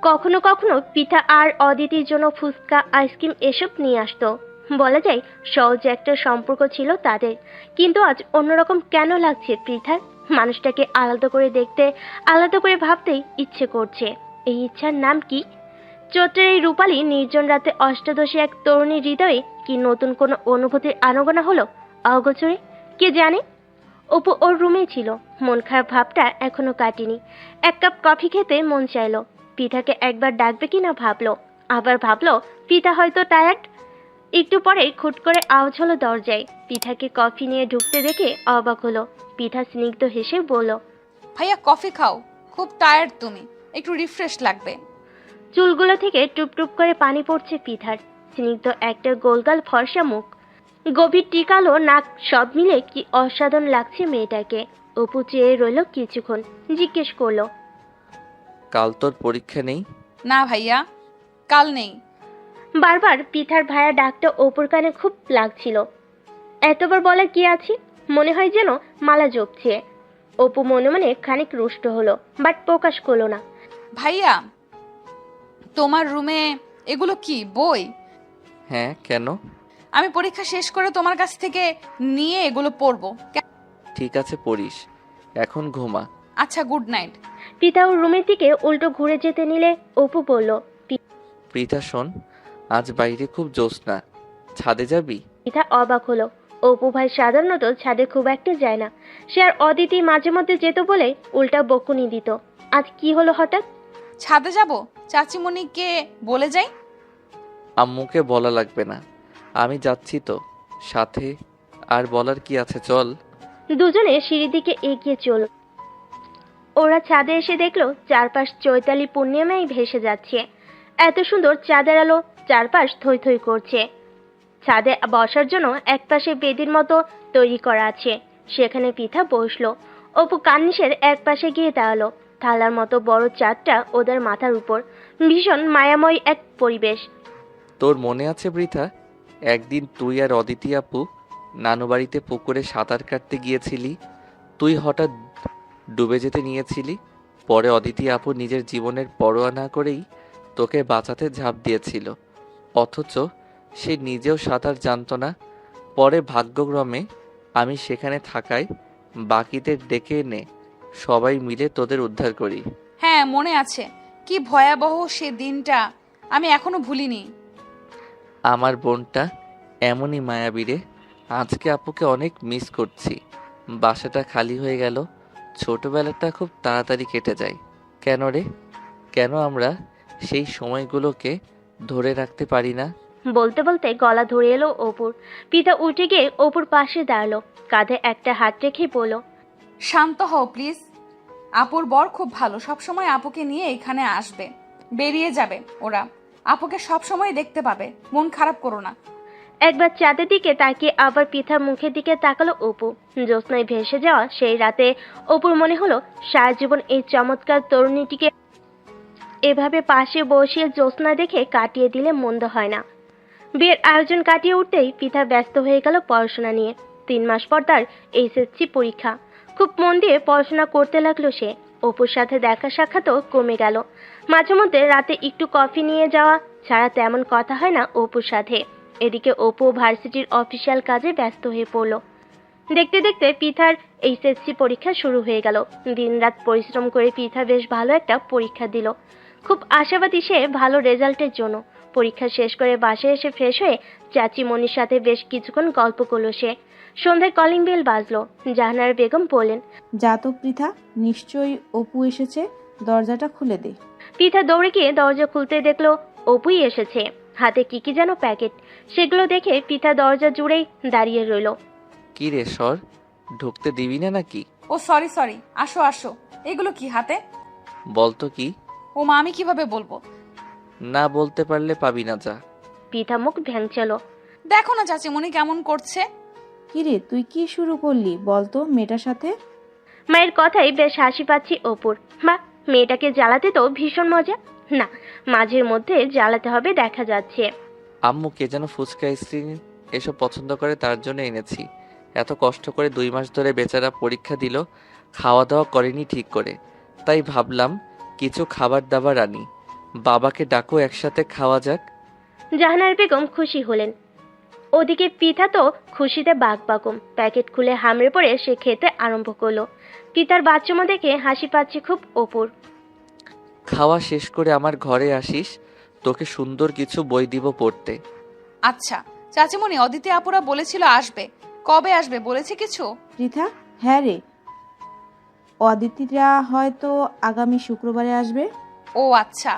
কখনো কখনো পৃথা আর অদিতির জন্য ফুচকা, আইসক্রিম এসব নিয়ে আসতো। বলা যায় সহজ একটা সম্পর্ক ছিল তাদের। কিন্তু আজ অন্যরকম কেন লাগছে পৃথার? মানুষটাকে আলাদা করে দেখতে, আলাদা করে ভাবতেই ইচ্ছে করছে। এই ইচ্ছার নাম কি? চৈত্রের এই রূপালী নির্জন রাতে অষ্টাদশী এক তরুণীর হৃদয়ে কি নতুন কোনো অনুভূতির আনাগোনা হলো অগোচরে? কে জানে। অপু ওর রুমেই ছিল। মন খারাপ ভাবটা এখনো কাটেনি। এক কাপ কফি খেতে মন চাইলো। পৃথাকে একবার ডাকবে কিনা ভাবলো, আবার ভাবলো পৃথা হয়তো টায়ার্ড। একটু পরে খুট করে আওয়াজ হলো দরজায়। পৃথাকে কফি নিয়ে ঢুকতে দেখে অবাক হলো। পৃথা স্নিগ্ধ হেসে বলল, ভাইয়া কফি খাও, খুব টায়ার্ড তুমি, একটু রিফ্রেশ লাগবে। চুলগুলো থেকে টুপটুপ করে পানি পড়ছে পৃথার। স্নিগ্ধ একটা গোলগাল ফর্সা মুখ, গভীর টিকালো নাক, সব মিলে কি অসাধারণ লাগছে মেয়েটাকে। অপু চেয়ে রইল কিছুক্ষণ, জিজ্ঞেস করলো, কাল তোর পরীক্ষা নেই? না ভাইয়া, কাল নেই। বারবার পৃথার ভাইয়া ডাকটা অপুর কানে খুব লাগছিল। এতবার বলার কি আছে? মনে হয় যেন মালা জপছে। অপু মনে মনে খানিক রুষ্ট হলো, বাট প্রকাশ করলো না। ভাইয়া, তোমার রুমে এগুলো কি বই? হ্যাঁ, কেন? আমি পরীক্ষা শেষ করে তোমার কাছ থেকে নিয়ে এগুলো পড়বো। ঠিক আছে, পড়িস। এখন ঘুমা। আচ্ছা, গুড নাইট। পৃথা ওর রুমের দিকে উল্টো ঘুরে যেতে নিলে অপু বলল, পৃথা শোন, আজ বাইরে খুব জ্যোৎস্না, ছাদে যাবি? পৃথা অবাক হলো। অপু ভাই সাধারণত ছাদে খুব একটা যায় না। সে আর অদিতি মাঝে মধ্যে যেত বলে উল্টা বকুনি দিত। আজ কি হলো হঠাৎ? ছাদে যাব? চাচিমণিকে বলে যাই। আম্মুকে বলা লাগবে না, আমি যাচ্ছি তো সাথে। আর বলার কি আছে, চল। দুজনে সিঁড়ির দিকে এগিয়ে চলল। ওরা ছাদে এসে দেখলো চারপাশ চৈতালি পূর্ণিমায় ভেসে যাচ্ছে। এত সুন্দর চাঁদের আলো, চারপাশ থই থই করছে। ছাদে বসার জন্য একপাশে বেদির মতো তৈরি করা আছে, সেখানে পৃথা বসলো। অপু কার্নিশের এক পাশে গিয়ে দাঁড়ালো। থালার মতো বড় চাঁদটা ওদের মাথার উপর, ভীষণ মায়াময় এক পরিবেশ। তোর মনে আছে পৃথা, একদিন তুই আর অদিতি আপু নানু বাড়িতে পুকুরে সাঁতার কাটতে গিয়েছিলি? তুই হঠাৎ ডুবে যেতে নিয়েছিলি। পরে অদিতি আপু নিজের জীবনের পরোয়া না করেই তোকে বাঁচাতে ঝাঁপ দিয়েছিল, অথচ সে নিজেও সাঁতার জানতো না। পরে ভাগ্যক্রমে আমি সেখানে থাকায় বাকিদের ডেকে এনে সবাই মিলে তোদের উদ্ধার করি। হ্যাঁ, মনে আছে। কি ভয়াবহ সে দিনটা, আমি এখনো ভুলিনি। আমার বোনটা এমনই মায়াবী রে। আজকে আপুকে অনেক মিস করছি। বাসাটা খালি হয়ে গেল। ছোটবেলাটা খুব তাড়াতাড়ি কেটে যায়। কেন রে? কেন আমরা সেই সময়গুলোকে ধরে রাখতে পারি না? বলতে বলতে গলা ধরে এলো অপুর। পিতা উঠে গিয়ে অপুর পাশে দাঁড়ালো, কাঁধে একটা হাত রেখে বলল, শান্ত হও প্লিজ। আপুর বর খুব ভালো, সবসময় আপুকে নিয়ে এখানে আসবে, বেরিয়ে যাবে ওরা। আপুকে সবসময় দেখতে পাবে, মন খারাপ করো না। একবার চাঁদের দিকে তাকিয়ে আবার পিতার মুখের দিকে তাকালো অপু। জ্যোৎস্নায় ভেসে যাওয়া সেই রাতে অপুর মনে হলো সারা জীবন এই চমৎকার তরুণীটিকে এভাবে পাশে বসিয়ে জ্যোৎস্না দেখে কাটিয়ে দিলে মন্দ হয় না। বিয়ের আয়োজন কাটিয়ে উঠতেই পিতা ব্যস্ত হয়ে গেল পড়াশোনা নিয়ে। 3 মাস পর তার এইচএসসি পরীক্ষা। খুব মন দিয়ে পড়াশোনা করতে লাগলো সে। অপুর সাথে দেখা সাক্ষাৎও কমে গেল। মাঝে মধ্যে রাতে একটু কফি নিয়ে যাওয়া ছাড়া তেমন কথা হয় না অপুর সাথে। এদিকে অপু ভার্সিটির অফিসিয়াল কাজে ব্যস্ত হয়ে পড়ল। দেখতে দেখতে পিঠার এইচএসসি পরীক্ষা শুরু হয়ে গেল। দিনরাত পরিশ্রম করে পিঠা বেশ ভালো একটা পরীক্ষা দিল। খুব আশাবাদী সে ভালো রেজাল্টের জন্য। পরীক্ষা শেষ করে বাসায় এসে ফ্রেশ হয়ে চাচিমণির সাথে বেশ কিছুক্ষণ গল্প করলো সে। সন্ধ্যায় কলিং বেল বাজলো। জাহানারা বেগম বললেন, যা তো পৃথা, নিশ্চয়ই অপু এসেছে, দরজাটা খুলে দে। পিঠা দৌড়ে গিয়ে দরজা খুলতে দেখলো অপুই এসেছে। হাতে কি কি যেন প্যাকেট। সেগুলো দেখে পিঠা দরজা জুড়েই দাঁড়িয়ে রইল। কি রে সর, ঢুকতে দিবি না নাকি? ও সরি সরি, আসো আসো। এগুলো কি হাতে? বলতো কি? ও মা, আমি কিভাবে বলবো? না বলতে পারলে পাবি না, যা। পিঠা মুখ ভ্যাংচালো। দেখো না চাচিমণি কেমন করছে। কিরে তুই কি শুরু করলি বলতো মেয়েটার সাথে? মায়ের কথাই বেশ হাসি পাচ্ছি অপুর। মা, মেয়েটাকে জ্বালাতে তো ভীষণ মজা। না, মাঝের মধ্যে জ্বালাতে হবে দেখা যাচ্ছে। আম্মু কে যেন ফুচকা আইসক্রিম এসব পছন্দ করে, তার জন্য এনেছি। এত কষ্ট করে 2 মাস ধরে বেচারা পরীক্ষা দিল, খাওয়া দাওয়া করেনি ঠিক করে। তাই ভাবলাম কিছু খাবার দাবার আনি, বাবাকে ডাকো একসাথে খাওয়া যাক। জাহানারা বেগম খুশি হলেন। ওদিকে পিঠা তো খুশিতে বাকবাকম। প্যাকেট খুলে হামড়ে পড়ে সে খেতে আরম্ভ করলো। পিতার বাচ্চামো দেখে হাসি পাচ্ছে খুব অপুর। খাওয়া শেষ করে আমার ঘরে আসিস, তোকে সুন্দর কিছু বই দিব পড়তে। আচ্ছা চাচিমণি, অদিতি আপুরা বলেছিল আসবে, কবে আসবে বলেছে কিছু? পৃথা, হ্যাঁ রে, অদিতিরা হয়তো আগামী শুক্রবারে আসবে। ও আচ্ছা।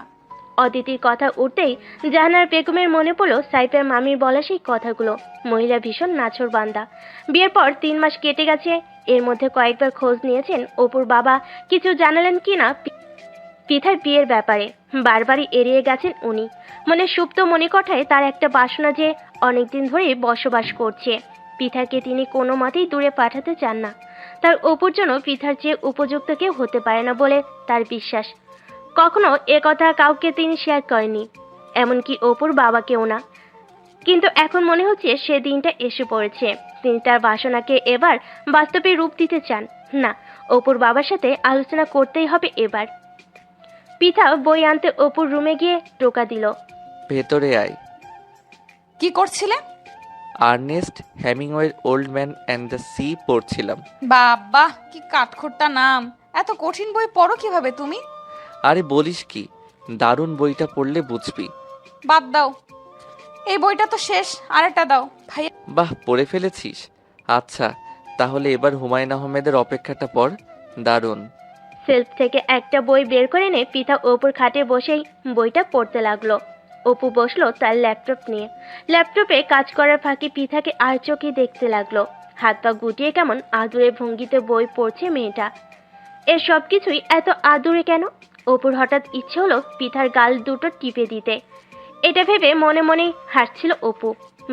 অদিতির কথা উঠতেই জাহানারা বেগমের মনে পড়লো সাইফের মামির বলা সেই কথাগুলো। মহিলা ভীষণ নাছোড়বান্দা। বিয়ের পর 3 মাস কেটে গেছে। এর মধ্যে কয়েকবার খোঁজ নিয়েছেন অপুর বাবা, কিছু জানালেন কিনা পিঠার বিয়ের ব্যাপারে। বারবারই এড়িয়ে গেছেন উনি। মনে সুপ্ত মণিকঠায় তার একটা বাসনা যে অনেকদিন ধরেই বসবাস করছে। পিঠাকে তিনি কোনো মতেই দূরে পাঠাতে চান না। তার অপুর জন্য পিঠার চেয়ে উপযুক্ত কেউ হতে পারে না বলে তার বিশ্বাস। কখনো কথা কাউকে তিনি শেয়ার করেননি, এমনকি অপুর বাবাকেও না। কিন্তু এখন মনে হচ্ছে সে দিনটা এসে পড়েছে। তিনি তার বাসনাকে এবার বাস্তবে রূপ দিতে চান। না, অপুর বাবার সাথে আলোচনা করতেই হবে এবার। পিঠা বই আনতে অপুর রুমে গিয়ে টোকা দিল। ভেতরে আয়। কি করছিলে? আর্নেস্ট হেমিংওয়ের Old Man and the Sea পড়ছিলাম। বাবা, কি কাঠখোট্টা নাম। এত কঠিন বই পড়ো কিভাবে তুমি? আরে বলিস কি, দারুণ, বইটা পড়লে বুঝবি। বাদ দাও, এই বইটা তো শেষ, আরেকটা দাও ভাইয়া। বাহ, পড়ে ফেলেছিস? আচ্ছা, তাহলে এবার হুমায়ুন আহমেদের অপেক্ষাটা পড়, দারুণ। সেলফ থেকে একটা বই বের করে এনে পিঠা অপুর খাটে বসেই বইটা পড়তে লাগলো। অপু বসলো তার ল্যাপটপ নিয়ে। ল্যাপটপে কাজ করার ফাঁকে পিঠাকে আর চোখে দেখতে লাগলো। হাত পা গুটিয়ে কেমন আদুরে ভঙ্গিতে বই পড়ছে মেয়েটা। এর সব কিছুই এত আদুরে কেন? অপুর হঠাৎ ইচ্ছে হলো পিঠার গাল দুটো টিপে দিতে। এটা ভেবে মনে মনে হাসছিল অপু।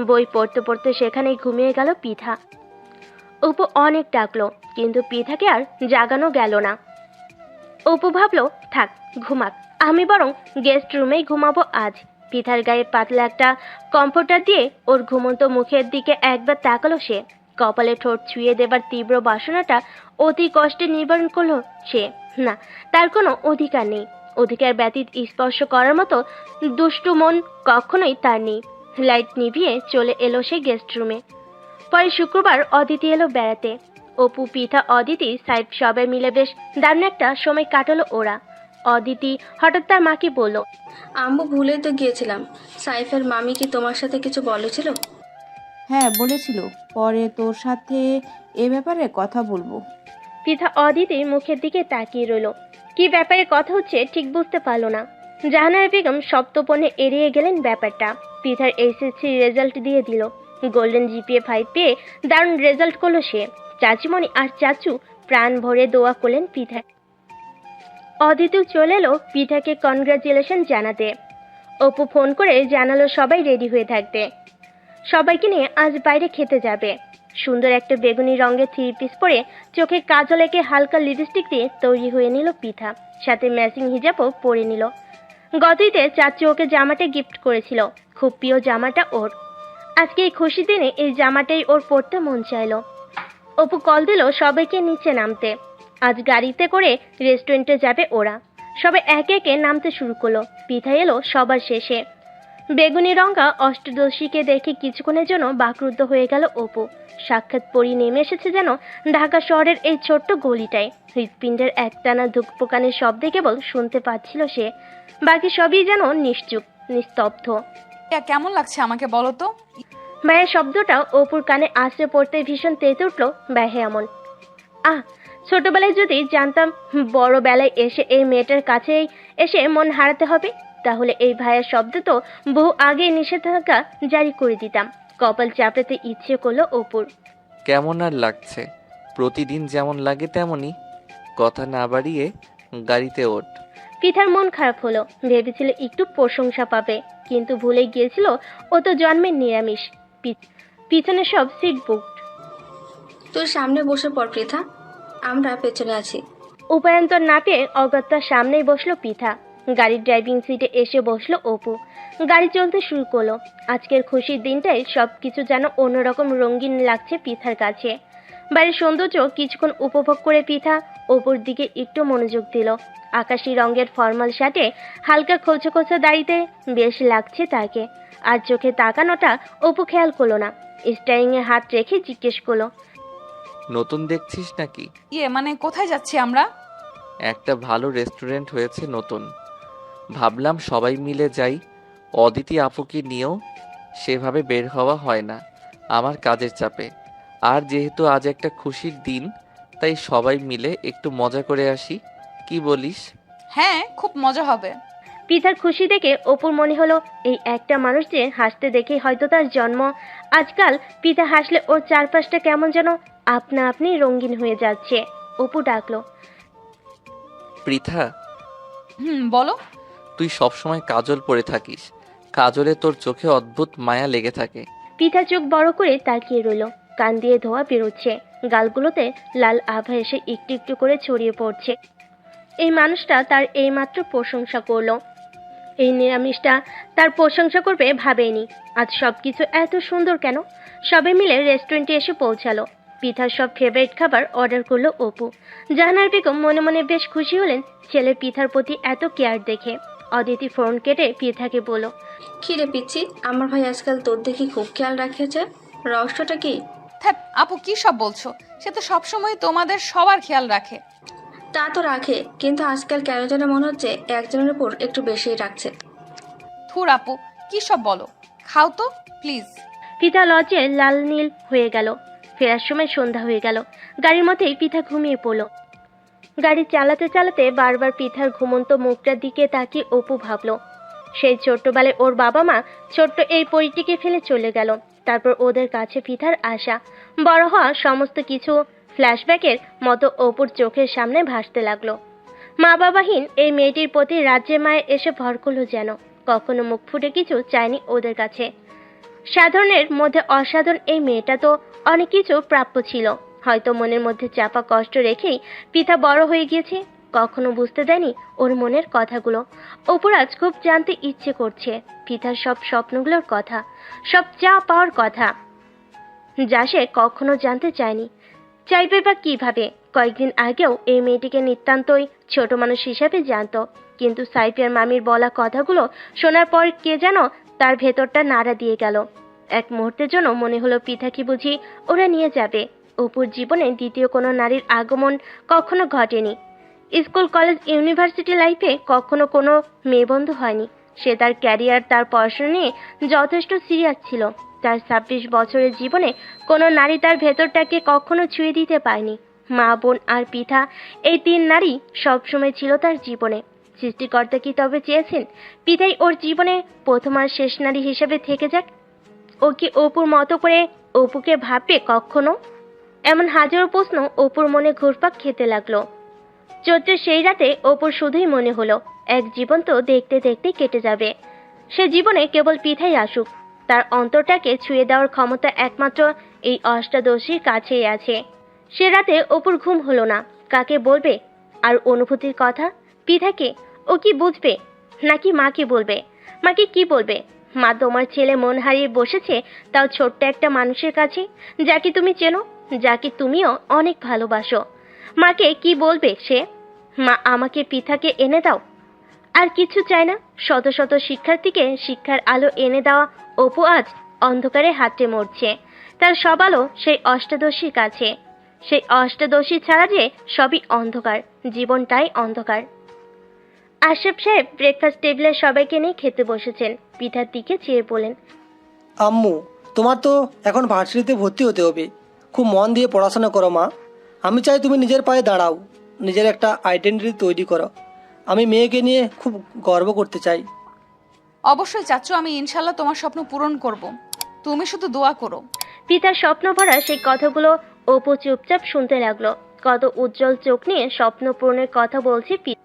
বই পড়তে পড়তে সেখানেই ঘুমিয়ে গেল পিঠা। অপু অনেক ডাকলো, কিন্তু পিঠাকে আর জাগানো গেল না। অপু ভাবলো থাক, ঘুমাক, আমি বরং গেস্ট রুমেই ঘুমাবো আজ। পিঠার গায়ে পাতলা একটা কমফোর্টার দিয়ে ওর ঘুমন্ত মুখের দিকে একবার তাকালো সে। কপালে ঠোঁট ছুঁয়ে দেবার তীব্র বাসনাটা অতি কষ্টে নিবারণ করলো সে। না, তার কোনো অধিকার নেই। অধিকার ব্যতীত স্পর্শ করার মতো দুষ্টু মন কখনোই তার নেই। লাইট নিভিয়ে চলে এলো সে গেস্ট রুমে। পরে শুক্রবার অদিতি এলো বেড়াতে। অপু, পিঠা, অদিতি, সাইফ সবাই মিলে বেশ দারুণ একটা সময় কাটালো ওরা। অদিতি হঠাৎ তার মাকে বলল, আম্মু ভুলে তো গিয়েছিলাম, সাইফের মামি কি তোমার সাথে কিছু বলেছিল? হ্যাঁ বলেছিল, পরে তোর সাথে এ ব্যাপারে কথা বলবো। পিঠা অদিতির মুখের দিকে তাকিয়ে রইল। কি ব্যাপারে কথা হচ্ছে ঠিক বুঝতে পারল না। জাহানারা বেগম সপ্তপনে এড়িয়ে গেলেন ব্যাপারটা। পিঠার এইচএসসি রেজাল্ট দিয়ে দিল। গোল্ডেন জিপিএ 5 পেয়ে দারুণ রেজাল্ট করলো সে। চাচিমণি আর চাচু প্রাণ ভরে দোয়া করলেন পিঠা। অদিতিও চলে এলো পিঠাকে কনগ্রাচুলেশন জানাতে। অপু ফোন করে জানালো সবাই রেডি হয়ে থাকতে, সবাইকে নিয়ে আজ বাইরে খেতে যাবে। সুন্দর একটা বেগুনি রঙের 3 পিস পরে চোখে কাজল এঁকে হালকা লিপস্টিক দিয়ে তৈরি হয়ে নিল পিঠা, সাথে ম্যাচিং হিজাবও পরে নিল। গত ঈদে চাচু ওকে জামাটা গিফট করেছিল, খুব প্রিয় জামাটা ওর। আজকে এই খুশি দিনে এই জামাটাই ওর পরতে মন চাইলো। অপু কল দিল সবাইকে নিচে নামতে। আজ গাড়িতে করে রেস্টুরেন্টে যাবে ওরা। সবাই একে একে নামতে শুরু করলো। পিঠা এলো সবার শেষে। বেগুনি রঙা অষ্টদশীকে দেখে কিছুক্ষণের জন্য বাকরুদ্ধ হয়ে গেল অপু। সাক্ষাৎ পরি নেমে এসেছে যেন ঢাকা শহরের এই ছোট্ট গলিটায়। হৃৎপিণ্ডের একটানা ধুকপোকানের শব্দে কেবল শুনতে পাচ্ছিল সে, বাকি সবই যেন নিশ্চুপ, নিস্তব্ধ। কেমন লাগছে আমাকে বলো তো? মায়ের শব্দটা অপুর কানে আশ্রে পড়তে ভীষণ তেতে উঠল ব্যাহে এমন। ছোটবেলায় যদি জানতাম বড় বেলায় এসে এই মেয়েটার কাছেই এসে মন হারাতে হবে, তাহলে এই ভাইয়ের শব্দ তো বহু আগে নিষেধাজ্ঞা জারি করে দিতাম। কপাল চাপড়াতে ইচ্ছে করলো অপুর। কেমন আর লাগছে? প্রতিদিন যেমন লাগে তেমনই। কথা না বাড়িয়ে গাড়িতে ওঠ। পিঠার মন খারাপ হলো, ভেবেছিল একটু প্রশংসা পাবে, কিন্তু ভুলে গিয়েছিল ও তো জন্মের নিরামিষ। পিছনে সব সিট বুকড। তুই সামনে বসে পড় পৃথা, আমরা পেছনে আছি। উপায়ন্তর না পেয়ে অগত্যার সামনেই বসলো পিঠা। গাড়ির ড্রাইভিং সিটে এসে বসলো অপু। গাড়ি চলতে শুরু করলো। আজকের খুশির দিনটাই সবকিছু যেন অন্যরকম রঙিন লাগছে পিঠার কাছে। বাড়ির সৌন্দর্য কিছুক্ষণ উপভোগ করে পিঠা অপুর দিকে একটু মনোযোগ দিল। আকাশি রঙের ফর্মাল শার্টে হালকা খোঁচা খোঁচা দাড়িতে বেশ লাগছে তাকে। আর চোখে তাকানোটা অপু খেয়াল করলো না। স্টারিংয়ে হাত রেখে জিজ্ঞেস করলো, নতুন দেখছিস নাকি? মানে কোথায় যাচ্ছি আমরা? একটা ভালো রেস্টুরেন্ট হয়েছে নতুন, ভাবলাম সবাই মিলে যাই। অদিতি আপুকে নিয়েও সেভাবে বের হওয়া হয় না আমার কাজের চাপে। আর যেহেতু আজ একটা খুশির দিন, তাই সবাই মিলে একটু মজা করে আসি, কি বলিস? হ্যাঁ, খুব মজা হবে। পিঠার খুশি দেখে অপুর মনে হলো এই একটা মানুষ যে হাসতে দেখে হয়তো তার জন্ম। আজকাল পিঠা হাসলে ওর চারপাশটা কেমন যেন আপনা আপনি রঙিন হয়ে যাচ্ছে। অপু ডাকলো, পৃথা। বলো। তুই সবসময় কাজল পরে থাকিস, কাজলে তোর চোখে অদ্ভুত মায়া লেগে থাকে। পিঠা চোখ বড় করে তাকিয়ে রইল। কান দিয়ে ধোয়া বেরোচ্ছে, গালগুলোতে লাল আভা এসে একটু একটু করে ছড়িয়ে পড়ছে। এই মানুষটা তার এইমাত্র প্রশংসা করলো। এই নিরামিষটা তার প্রশংসা করবে ভাবেনি। আজ সবকিছু এত সুন্দর কেন? সবাই মিলে রেস্টুরেন্টে এসে পৌঁছালো। পিঠার সব ফেভারিট খাবার অর্ডার করলো অপু। জাহানার বেগম মনে মনে বেশ খুশি হলেন ছেলে পিঠার প্রতি এত কেয়ার দেখে। অদিতি ফোন কেটে পিঠাকে বলল, কি রে পিচ্ছি, আমার ভাই আজকাল তোর দেখি খুব খেয়াল রাখেছে, রহস্যটা কি? আপু কি সব বলছো? সে তো সবসময় তোমাদের সবার খেয়াল রাখে। তা তো রাখে, কিন্তু আজকাল কেন যেন মনে হচ্ছে একজনের উপর একটু বেশিই রাখছে। থুর আপু, কি সব বলো? খাও তো প্লিজ। পিঠা লজ্জে লাল নীল হয়ে গেল। ফেরার সময় সন্ধ্যা হয়ে গেল। গাড়ির মধ্যেই পিঠা ঘুমিয়ে পড়ল। গাড়ি চালাতে চালাতে বারবার পিঠার ঘুমন্ত মুখটার দিকে তাকিয়ে অপু ভাবল, সেই ছোট্টবেলায় ওর বাবা মা ছোট্ট এই পরিটিকে ফেলে চলে গেল। তারপর ওদের কাছে পিঠার আশা, বড় হওয়া সমস্ত কিছু ফ্ল্যাশব্যাকের মতো অপুর চোখের সামনে ভাসতে লাগলো। মা বাবাহীন এই মেয়েটির প্রতি রাজ্যের মায়ে এসে ভর করলো যেন। কখনো মুখ ফুটে কিছু চায়নি ওদের কাছে। সাধারণের মধ্যে অসাধারণ এই মেয়েটা তো অনেক কিছু প্রাপ্য ছিল। হয়তো মনের মধ্যে চাপা কষ্ট রেখেই পিতা বড় হয়ে গিয়েছে। কখনো বুঝতে দেয়নি ওর মনের কথাগুলো। অপুর আজ খুব জানতে ইচ্ছে করছে পিতার সব স্বপ্নগুলোর কথা, সব চা পাওয়ার কথা, যা সে কখনো জানতে চায়নি। চাইবে বা কিভাবে? কয়েকদিন আগেও এই মেয়েটিকে নিতান্তই ছোট মানুষ হিসেবে জানতো, কিন্তু সাইফিয়ার মামির বলা কথাগুলো শোনার পর কে যেন তার ভেতরটা নাড়া দিয়ে গেল। এক মুহূর্তের জন্য মনে হলো পিঠা কি বুঝি ওরা নিয়ে যাবে। অপুর জীবনে দ্বিতীয় কোনো নারীর আগমন কখনো ঘটেনি। স্কুল, কলেজ, ইউনিভার্সিটি লাইফে কখনো কোনো মেয়ে বন্ধু হয়নি। সে তার ক্যারিয়ার, তার পড়াশোনা নিয়ে যথেষ্ট সিরিয়াস ছিল। তার 26 বছরের জীবনে কোনো নারী তার ভেতরটাকে কখনো ছুঁয়ে দিতে পারেনি। মা, বোন আর পিঠা, এই 3 নারী সবসময় ছিল তার জীবনে। সৃষ্টিকর্তা কি তবে চেয়েছেন পিঠাই ওর জীবনে প্রথম আর শেষ নারী হিসেবে থেকে যাক? ও কি অপুর মতো করে অপুকে ভাববে কখনো? এমন হাজারো প্রশ্ন অপুর মনে ঘুরপাক খেতে লাগলো। চৈত্রের সেই রাতে অপুর শুধুই মনে হলো এক জীবন তো দেখতে দেখতে কেটে যাবে। সে জীবনে কেবল পিঠাই আসুক। তার অন্তরটাকে ছুঁয়ে দেওয়ার ক্ষমতা একমাত্র এই অষ্টাদশীর কাছেই আছে। সে রাতে অপুর ঘুম হলো না। কাকে বলবে আর অনুভূতির কথা? পিঠাকে? ও কি বুঝবে? নাকি মাকে বলবে? মাকে কি বলবে? মা, তোমার ছেলে মন হারিয়ে বসেছে, তাও ছোট্ট একটা মানুষের কাছে, যাকে তুমি চেনো, যাকে তুমিও অনেক ভালোবাসো। মাকে কি বলবে সে? মা, আমাকে পিঠাকে এনে দাও। আর কিছু চায় না। শত শত শিক্ষার্থীকে শিক্ষার আলো এনে দেওয়া অপু আজ অন্ধকারে হাঁটতে মরছে। তার সব আলো সেই অষ্টাদশীর কাছে। সেই অষ্টাদশী ছাড়া যে সবই অন্ধকার, জীবনটাই অন্ধকার। আশরাফ সাহেব ব্রেকফাস্ট টেবিলে সবাইকে নিয়ে খেতে বসেছেন। পিঠার দিকে চেয়ে বলেন, আম্মু, তোমার তো এখন ভার্সিটিতে ভর্তি হতে হবে। খুব মন দিয়ে পড়াশোনা করো মা। আমি চাই তুমি নিজের পায়ে দাঁড়াও, নিজের একটা আইডেন্টিটি তৈরি করো। আমি মেয়েকে নিয়ে খুব গর্ব করতে চাই। অবশ্যই চাচ্চু, আমি ইনশাল্লাহ তোমার স্বপ্ন পূরণ করব। তুমি শুধু দোয়া করো। পিতার স্বপ্ন ভরা সেই কথাগুলো অপু চুপচাপ শুনতে লাগলো। কত উজ্জ্বল চোখ নিয়ে স্বপ্ন পূরণের কথা বলছে পিতা।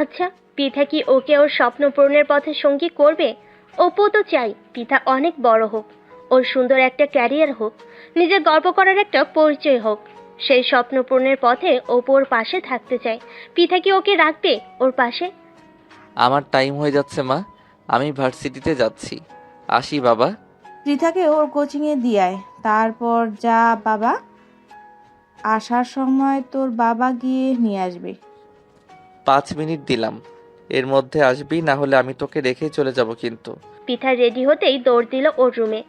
আচ্ছা, পিতা কি ওকে ওর স্বপ্ন পূরণের পথে সঙ্গী করবে? অপু তো চাই পিতা অনেক বড় হোক, ওর সুন্দর একটা ক্যারিয়ার হোক, নিজের গর্ব করার একটা পরিচয় হোক। সেই স্বপ্ন পূরণের পথে অপু ওর পাশে থাকতে চায়। পিতা কি ওকে রাখবে ওর পাশে? আমার টাইম হয়ে যাচ্ছে মা, আমি ভার্সিটিতে যাচ্ছি। আসি বাবা। পৃথাকে ওর কোচিংয়ে দিয়ায়, তারপর যা বাবা। আসার সময় তোর বাবা গিয়ে নিয়ে আসবে। 5 মিনিট দিলাম, এর মধ্যে আসবি, না হলে আমি তোকে রেখেই চলে যাব কিন্তু। পিঠা রেডি হতেই দৌড় দিল ওর রুমে।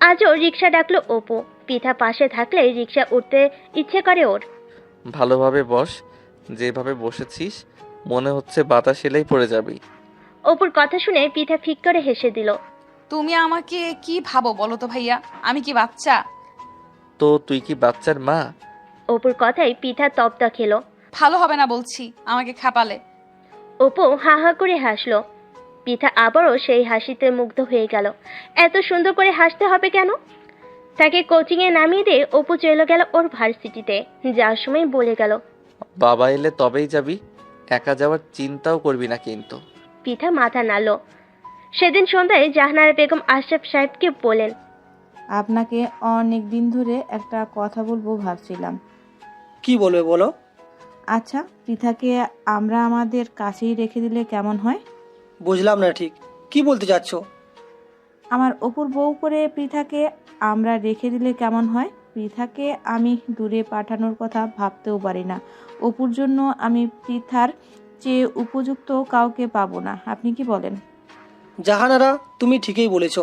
আজও রিক্সা ডাকলো অপু। পিঠা পাশে থাকলে রিক্সা উঠতে ইচ্ছে করে ওর। ভালোভাবে বস, যেভাবে বসেছিস মনে হচ্ছে বাতাস এলেই পড়ে যাবি। অপুর কথা শুনে পিঠা ফিক করে হেসে দিল। তুমি আমাকে কি ভাবো বলো তো ভাইয়া? আমি কি বাচ্চা? তো তুই কি বাচ্চার মা? অপুর কথায় পিঠা তপ্তা খেলো। ভালো হবে না বলছি, আমাকে খাপালে। অপু হা হা করে হাসলো। পিঠা আবারও সেই হাসিতে মুগ্ধ হয়ে গেল। এত সুন্দর করে হাসতে হবে কেন? তাকে কোচিংয়ে নামিয়ে দিয়ে অপু চলে গেল ওর ভার্সিটিতে। যাওয়ার সময় বলে গেল, বাবা এলে তবেই যাবি, একা যাওয়ার চিন্তাও করবি না কিন্তু। পিঠা মাথা নাড়ল। সেদিন সন্ধ্যায় জাহানারা বেগম আশরাফ সাহেবকে বলেন, আপনাকে অনেক দিন ধরে একটা কথা বলবো ভাবছিলাম। কি বলবে বলো। আচ্ছা, পৃথাকে আমরা আমাদের কাছেই রেখে দিলে কেমন হয়? বুঝলাম না ঠিক, কি বলতে চাচ্ছ? আমার অপুর বউ করে পৃথাকে আমরা রেখে দিলে কেমন হয়? পৃথাকে আমি দূরে পাঠানোর কথা ভাবতেও পারি না। অপুর জন্য আমি পৃথার চেয়ে উপযুক্ত কাউকে পাবো না। আপনি কি বলেন? জাহানারা, তুমি ঠিকই বলেছ।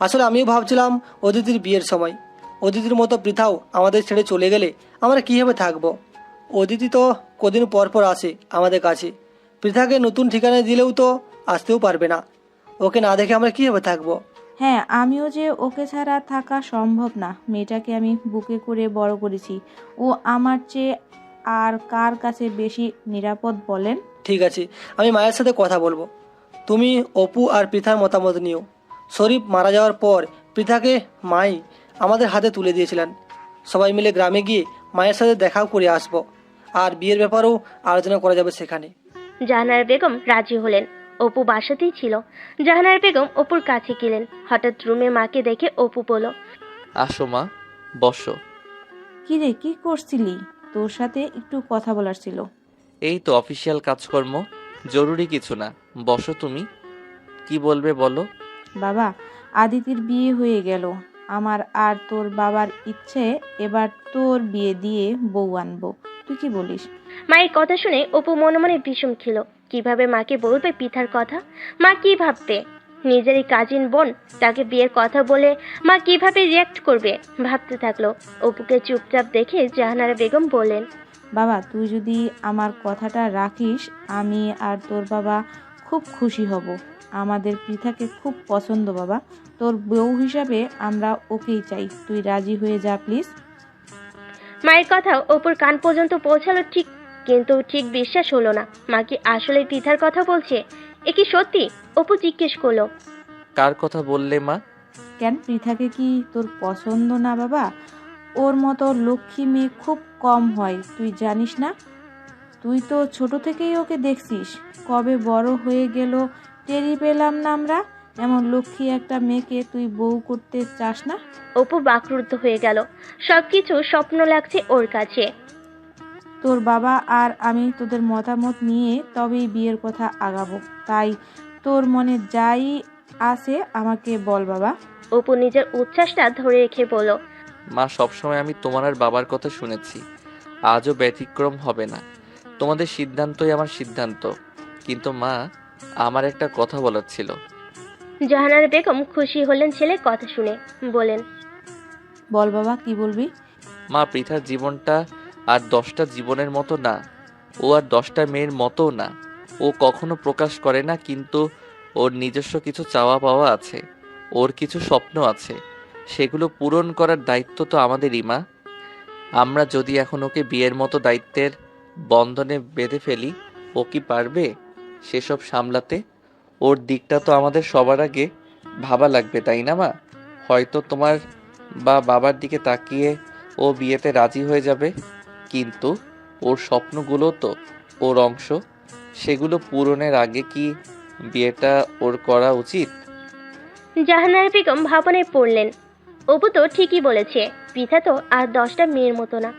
আসলে আমিও ভাবছিলাম অদিতির বিয়ের সময়, অদিতির মতো পৃথাও আমাদের ছেড়ে চলে গেলে আমরা কীভাবে থাকবো। অদিতি তো কদিন পর পর আসে আমাদের কাছে। পৃথাকে নতুন ঠিকানা দিলেও তো আসতেও পারবে না। ওকে না দেখে আমরা কীভাবে থাকবো? হ্যাঁ, আমিও যে ওকে ছাড়া থাকা সম্ভব না। মেয়েটাকে আমি বুকে করে বড় করেছি। ও আমার চেয়ে আর কার কাছে বেশি নিরাপদ বলেন? ঠিক আছে, আমি মায়ের সাথে কথা বলবো। তুমি অপু আর পৃথার মতামত নিও। শরীফ মারা যাওয়ার পর পৃথাকে মাই আমাদের হাতে তুলে দিয়েছিলেন। সবাই মিলে গ্রামে গিয়ে মায়ের সাথে দেখাও করে আসবো, আর বিয়ের ব্যাপারেও আলোচনা করা যাবে সেখানে। জাহানারা বেগম রাজি হলেন। অপু বাসাতেই ছিল। জাহানারা বেগম অপুর কাছে গেলেন। হঠাৎ রুমে মাকে দেখে অপু বলল, আসো মা, বসো। কি রে, কি করছিলি? তোর সাথে একটু কথা বলার ছিল। এই তো অফিসিয়াল কাজকর্ম, জরুরি কিছু না, বসো। তুমি কি বলবে বলো। বাবা, আদিতির বিয়ে হয়ে গেল। আমার আর তোর বাবার ইচ্ছে এবার তোর বিয়ে দিয়ে বউ আনবো। তুই কি বলিস? মায়ের কথা শুনে অপু মনে মনে বিষম খেল। কিভাবে মাকে বলবে পিঠার কথা? মা কি ভাববে? নিজেরই কাজিন বোন, তাকে বিয়ের কথা বলে মা কিভাবে রিয়াক্ট করবে ভাবতে থাকলো। অপুকে চুপচাপ দেখে জাহানারা বেগম বলেন, বাবা, তুই যদি আমার কথাটা রাখিস, আমি আর তোর বাবা খুব খুশি হব। আমাদের পৃথাকে খুব পছন্দ বাবা। তোর বউ হিসাবে আমরা ওকেই চাই। তুই রাজি হয়ে যা প্লিজ। মায়ের কথা অপুর কান পর্যন্ত পৌঁছালো ঠিক, কিন্তু ঠিক বিশ্বাস হলো না। মা কি আসলে পিঠার কথা বলছে? এ কি সত্যি? অপু জিজ্ঞেস করলো, কার কথা বললে মা? কেন, পৃথাকে কি তোর পছন্দ না বাবা? ওর মতো লক্ষ্মী মেয়ে খুব কম হয়, তুই জানিস না? তুই তো ছোট থেকেই ওকে দেখছিস। কবে বড় হয়ে গেল টেরি পেলাম না আমরা। এমন লক্ষ্মী একটা মেয়েকে তুই বউ করতে চাস না? অপু বাকরুদ্ধ হয়ে গেল। সবকিছু স্বপ্ন লাগছে ওর কাছে। তোর বাবা আর আমি তোদের মতামত নিয়ে তবেই বিয়ের কথা আগাবো। তাই তোর মনে যাই আছে আমাকে বল বাবা। অপু নিজের উচ্ছ্বাসটা ধরে রেখে বলল, মা, সবসময় আমি তোমার আর বাবার কথা শুনেছি, আজও ব্যতিক্রম হবে না। তোমাদের সিদ্ধান্তই আমার সিদ্ধান্ত। কিন্তু মা, আমার একটা কথা বলার ছিল। জাহানারা বেগম খুশি হলেন ছেলের কথা শুনে, বলেন, বল বাবা, কি বলবি? মা, পৃথার জীবনটা আর 10টা জীবনের মতো না, ও আর 10টা মেয়ের মতো না। ও কখনো প্রকাশ করে না, কিন্তু ওর নিজস্ব কিছু চাওয়া পাওয়া আছে, ওর কিছু স্বপ্ন আছে, সেগুলো পূরণ করার দায়িত্ব তো আমাদেরই মা। আমরা যদি এখন ওকে বিয়ের মতো দায়িত্বের বন্ধনে বেঁধে ফেলি, ও কি পারবে সেসব সামলাতে? ওর দিকটা তো আমাদের সবার আগে ভাবা লাগবে, তাই না মা? হয়তো তোমার বা বাবার দিকে তাকিয়ে ও বিয়েতে রাজি হয়ে যাবে, কিন্তু ওর স্বপ্নগুলো তো ওর অংশ, সেগুলো পূরণের আগে কি বিয়েটা ওর করা উচিত? জাহানারা বেগম ভাবনায় পড়লেন। অপু তো ঠিকই বলেছে, পৃথা তো আর 10টা মেয়ের মতো না।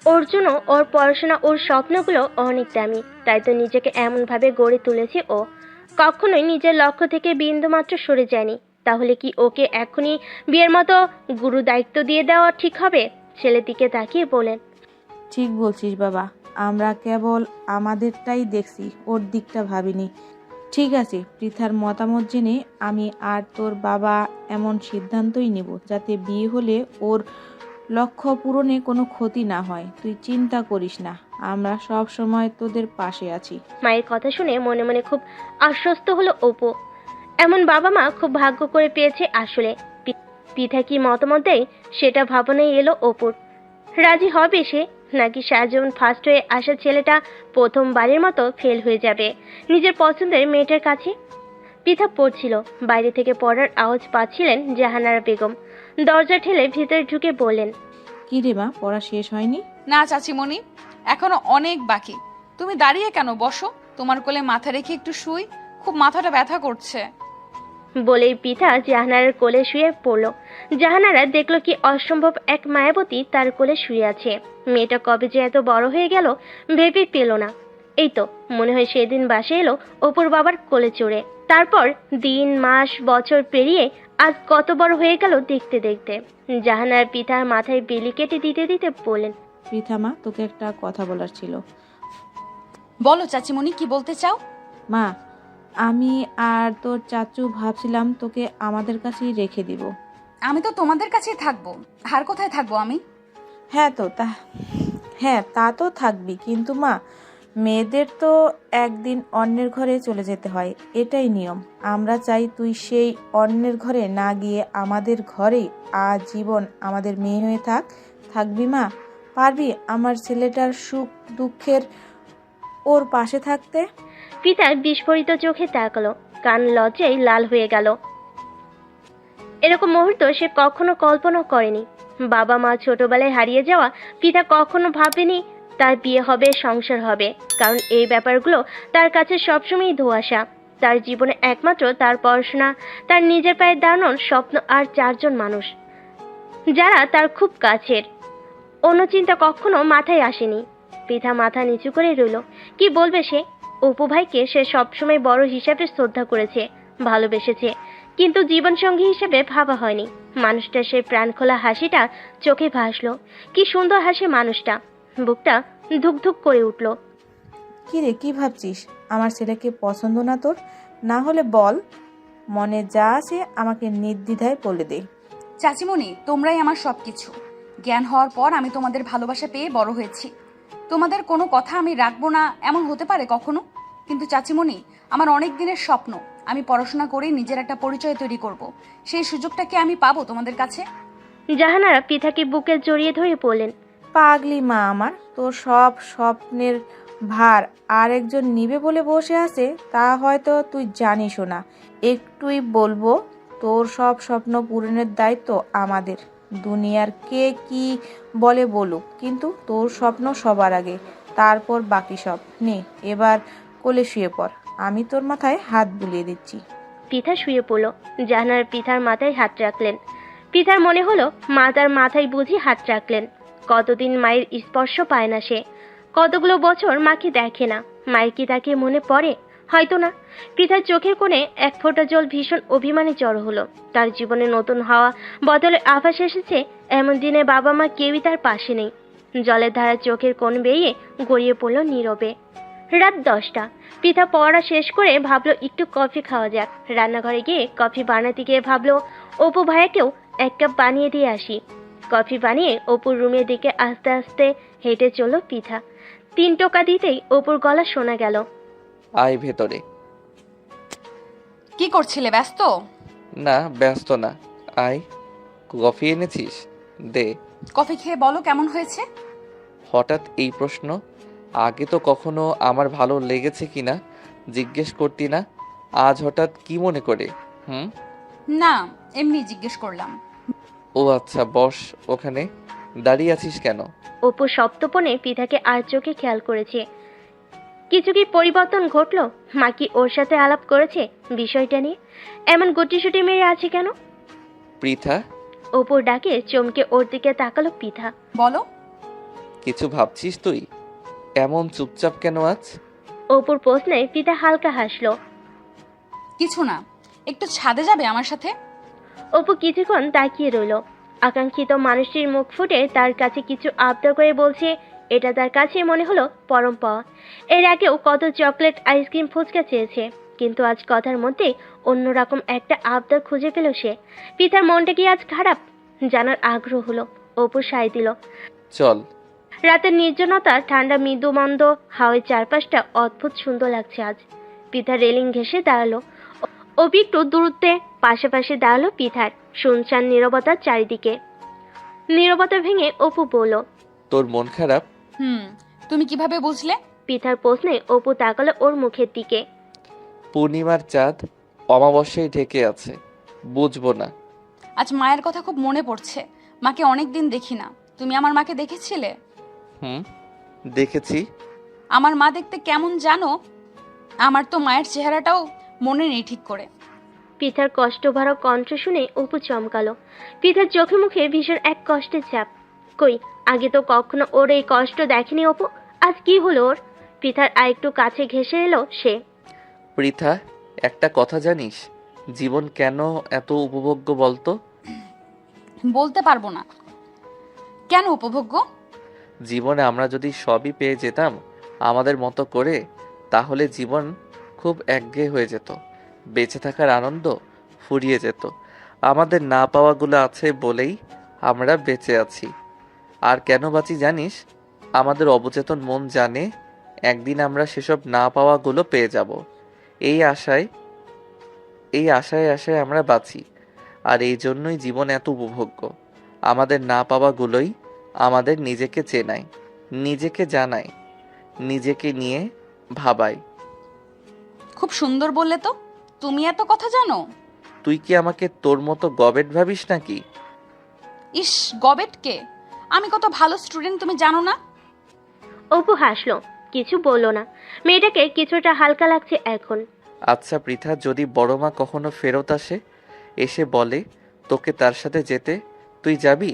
ওর জন্য ওর পড়াশোনা, ওর স্বপ্নগুলো অনেক দামি, তাই তো নিজেকে এমনভাবে গড়ে তুলেছে ও। কখনোই নিজের লক্ষ্য থেকে বিন্দুমাত্র সরে যায়নি। তাহলে কি ওকে এখনই বিয়ের মতো গুরু দায়িত্ব দিয়ে দেওয়া ঠিক হবে? ছেলের দিকে তাকিয়ে বলেন, ঠিক বলছিস বাবা, আমরা কেবল আমাদেরটাই দেখছি, ওর দিকটা ভাবিনি। ঠিক আছে, পৃথার মতামত জেনে আমি আর তোর বাবা এমন সিদ্ধান্তই নেব যাতে বিয়ে হলে ওর লক্ষ্য পূরণে কোনো ক্ষতি না হয়। তুই চিন্তা করিস না, আমরা সব সময় তোদের পাশে আছি। মায়ের কথা শুনে মনে মনে খুব আশ্বস্ত হলো অপু। এমন বাবা মা খুব ভাগ্য করে পেয়েছে আসলে। পৃথা কি মতামত দেয় সেটা ভাবনায় এলো অপুর। রাজি হবে সে, নাকি সারাজীবন ফার্স্ট হয়ে আসা ছেলেটা প্রথমবারের মতো ফেল হয়ে যাবে নিজের পছন্দের মেয়েটার কাছে? পৃথা পড়ছিল, বাইরে থেকে পড়ার আওয়াজ পাচ্ছিলেন জাহানারা বেগম। দরজা ঠেলে ভিতরে ঢুকে বললেন, কি রে মা, পড়া শেষ হয়নি? না চাচিমণি, এখনো অনেক বাকি। তুমি দাঁড়িয়ে কেন, বসো, তোমার কোলে মাথা রেখে একটু শুই, খুব মাথাটা ব্যথা করছে। বলেই পৃথা জাহানারার কোলে শুয়ে পড়ল। জাহানারা দেখলো কি অসম্ভব এক মায়াবতী তার কোলে শুয়ে আছে। মেয়েটা কবে যে এত বড় হয়ে গেল ভেবে পেল না। এই তো মনে হয় সেদিন বাসে এলো অপুর বাবার কোলে চড়ে। তারপর দিন মাস বছর পেরিয়ে আজ কত বড় হয়ে গেল দেখতে দেখতে। জাহানারা পৃথার মাথায় বেলি কেটে দিতে দিতে বললেন, পৃথা মা, তোকে একটা কথা বলার ছিল। বলো চাচিমণি, কি বলতে চাও? মা, আমি আর তোর চাচু ভাবছিলাম তোকে আমাদের কাছেই রেখে দিব। আমি তো তোমাদের কাছেই থাকবো, আর কোথায় থাকবো আমি? হ্যাঁ, তা তো থাকবি, কিন্তু মা, মেয়েদের তো একদিন অন্যের ঘরে চলে যেতে হয়, এটাই নিয়ম। আমরা চাই তুই সেই অন্যের ঘরে না গিয়ে আমাদের ঘরেই আজীবন আমাদের মেয়ে হয়ে থাকবি মা? পারবি আমার ছেলেটার সুখ দুঃখের ওর পাশে থাকতে? পিতার বিস্ফোরিত চোখে তাকালো, কান লজ্জায় লাল হয়ে গেল। এরকম মুহূর্ত সে কখনো কল্পনা করেনি। বাবা মা ছোটবেলায় হারিয়ে যাওয়া পিতা কখনো ভাবেনি তার বিয়ে হবে, সংসার হবে, কারণ এই ব্যাপারগুলো তার কাছে সবসময়ই ধোঁয়াশা। তার জীবনে একমাত্র তার পড়াশোনা, তার নিজের পায়ে দাঁড়ানোর স্বপ্ন, আর 4 জন মানুষ যারা তার খুব কাছের। অন্য চিন্তা কখনো মাথায় আসেনি। পিতা মাথা নিচু করে রইল। কি বলবে সে? অপু ভাইকে সে সবসময় বড় হিসাবে শ্রদ্ধা করেছে, ভালোবেসেছে, কিন্তু জীবনসঙ্গী হিসেবে ভাবা হয়নি। মানুষটা সে প্রাণখোলা হাসিটা চোখে ভাসলো। কি সুন্দর হাসে মানুষটা। বুকটা ধুকধুক করে উঠল। কি রে, কি ভাবছিস? আমার ছেলেকে পছন্দ না তোর? না হলে বল, মনে যা আছে আমাকে নির্দ্বিধায় বলে দে। চাচিমণি, তোমরাই আমার সবকিছু। জ্ঞান হওয়ার পর আমি তোমাদের ভালোবাসা পেয়ে বড় হয়েছি। তোমাদের কোনো কথা আমি রাখবো না এমন হতে পারে কখনো, কিন্তু চাচিমণি, আমার অনেক দিনের স্বপ্ন, আমি পড়াশোনা করে নিজের একটা পরিচয় তৈরি করব। সেই সুযোগটা কি আমি পাবো তোমাদের কাছে? জাহানারা পিতাকে বুকে জড়িয়ে ধরে বললেন, পাগলি মা আমার, তোর সব স্বপ্নের ভার আরেকজন নিবে বলে বসে আছে, তা হয়তো তুই জানিসও না। একটুই বলবো, তোর সব স্বপ্ন পূরণের দায়িত্ব আমাদের। দুনিয়ার কে কি বলে বলুক, কিন্তু তোর স্বপ্ন সবার আগে, তারপর বাকি সব। নে এবার কোলে শুয়ে পড়, আমি তোর মাথায় হাত বুলিয়ে দিচ্ছি। পিতা শুয়ে পড়ল। জাহানারা পিতার মাথায় হাত রাখলেন। পিতার মনে হলো মা তার মাথায় বুঝি হাত রাখলেন। কতদিন মায়ের স্পর্শ পায় না সে, কতগুলো বছর মাকে দেখে না। মায়ের কি তাকে মনে পড়ে? হয়তো না। পিতার চোখের কোণে এক ফোঁটা জল ভীষণ অভিমানে জড়ো হলো। তার জীবনে নতুন হাওয়া বদলে আভাস এসেছে। এমন দিনে বাবা মা কেউই তার পাশে নেই। জলের ধারা চোখের কোণ বেরিয়ে গড়িয়ে পড়ল নীরবে। রাত 10টা। পৃথা পড়া শেষ করে ভাবলো একটু কফি খাওয়া যাক। রান্নাঘরে গিয়ে কফি বানাতে গিয়ে ভাবলো অপু ভাইয়াকেও 1 কাপ বানিয়ে দিয়ে আসি। কফি বানিয়ে অপুর রুমের দিকে আস্তে আস্তে হেঁটে চলল পৃথা। 3 টোকা দিতেই অপুর গলা শোনা গেল। আয় ভেতরে। কি করছিলে, ব্যস্ত? না ব্যস্ত না, আয়। কফি এনেছিস? দে। কফি খেয়ে বলো কেমন হয়েছে। হঠাৎ এই প্রশ্ন? আগে তো কখনো আমার ভালো লেগেছে কিনা জিজ্ঞেস করতি না, আজ হঠাৎ কি মনে করে? না, এমনি জিজ্ঞেস করলাম। ও আচ্ছা, বস ওখানে। দাঁড়িয়ে আছিস কেন? অপু সপ্তপনে পৃথাকে আর চোখে খেয়াল করেছে। কিছু কি পরিবর্তন ঘটলো? মা কি ওর সাথে আলাপ করেছে বিষয়টা নিয়ে? এমন গুটিসুটি মেরে আছে কেন? পৃথা। অপুর ডাকে চমকে ওর দিকে তাকালো পৃথা। বলো। কিছু ভাবছিস তুই? এমন চুপচাপ কেন আজ? অপুর প্রশ্নে পৃথা হালকা হাসলো। কিছু না, একটু ছাদে যাবে আমার সাথে? অপু কিছুক্ষণ তাকিয়ে রইল। আকাঙ্ক্ষিত মানুষটির মুখ ফুটে তার কাছে কিছু আবদার করে বলছে, এটা তার কাছে মনে হলো পরম পাওয়া। এর আগেও কত চকলেট, আইসক্রিম, ফুচকা চেয়েছে, কিন্তু আজ কথার মধ্যে অন্যরকম একটা আবদার খুঁজে পেল সে। পিতার মনটা কি আজ খারাপ জানার আগ্রহ হলো। অপু সায় দিল। চল। রাতের নির্জনতা, ঠান্ডা মৃদু মন্দ হাওয়ায় চারপাশটা অদ্ভুত সুন্দর লাগছে আজ। পিতা রেলিং ঘেঁষে দাঁড়ালো। অপু একটু দূরত্বে পাশাপাশি দাঁড়ালো পিতার। শুনশান নীরবতার চারিদিকে। নীরবতা ভেঙে অপু বলল, তোর মন খারাপ? তুমি কিভাবে বুঝলে? পিতার প্রশ্নে অপু তাকালো ওর মুখের দিকে। পূর্ণিমার চাঁদ অমাবস্যায় ঢেকে আছে, বুঝবো না? আজ মায়ের কথা খুব মনে পড়ছে। মাকে অনেকদিন দেখি না। তুমি আমার মাকে দেখেছিলে? দেখেছি। আমার মা দেখতে কেমন জানো? আমার তো মায়ের চেহারাটাও মনে নেই ঠিক করে। পিতার কষ্টভরা কণ্ঠ শুনে অপু চমকালো। পিতার চোখে মুখে ভীষণ এক কষ্টের ছাপ। কই, আগে তো কখনো ওর এই কষ্ট দেখেনি অপু। আজ কি হলো ওর? পিতার আরেকটু কাছে ঘেঁষে এলো সে। পৃথা, একটা কথা জানিস, জীবন কেন এত উপভোগ্য বলতো? বলতে পারবো না। কেন উপভোগ্য? জীবনে আমরা যদি সবই পেয়ে যেতাম আমাদের মতো করে, তাহলে জীবন খুব একঘেয়ে হয়ে যেত। বেঁচে থাকার আনন্দ ফুরিয়ে যেত। আমাদের না পাওয়াগুলো আছে বলেই আমরা বেঁচে আছি। আর কেন বাঁচি জানিস? আমাদের অবচেতন মন জানে একদিন আমরা সেসব না পাওয়াগুলো পেয়ে যাব। এই আশায় আশায় আমরা বাঁচি। আর এই জন্যই জীবন এত উপভোগ্য। আমাদের না পাওয়াগুলোই আমাদের নিজেকে চেনায়, নিজেকে জানায়, নিজেকে নিয়ে ভাবায়। খুব সুন্দর বললে তো। তুমি এত কথা জানো? তুই কি আমাকে তোর মতো গবেট ভাবিস নাকি? ইস, গবেট কে? আমি কত ভালো স্টুডেন্ট তুমি জানো না? অপু হাসলো, কিছু বলল না। মেয়েটাকে কিছুটা হালকা লাগছে এখন। আচ্ছা পৃথা, যদি বড় মা কখনো ফেরত আসে, এসে বলে তোকে তার সাথে যেতে, তুই যাবি?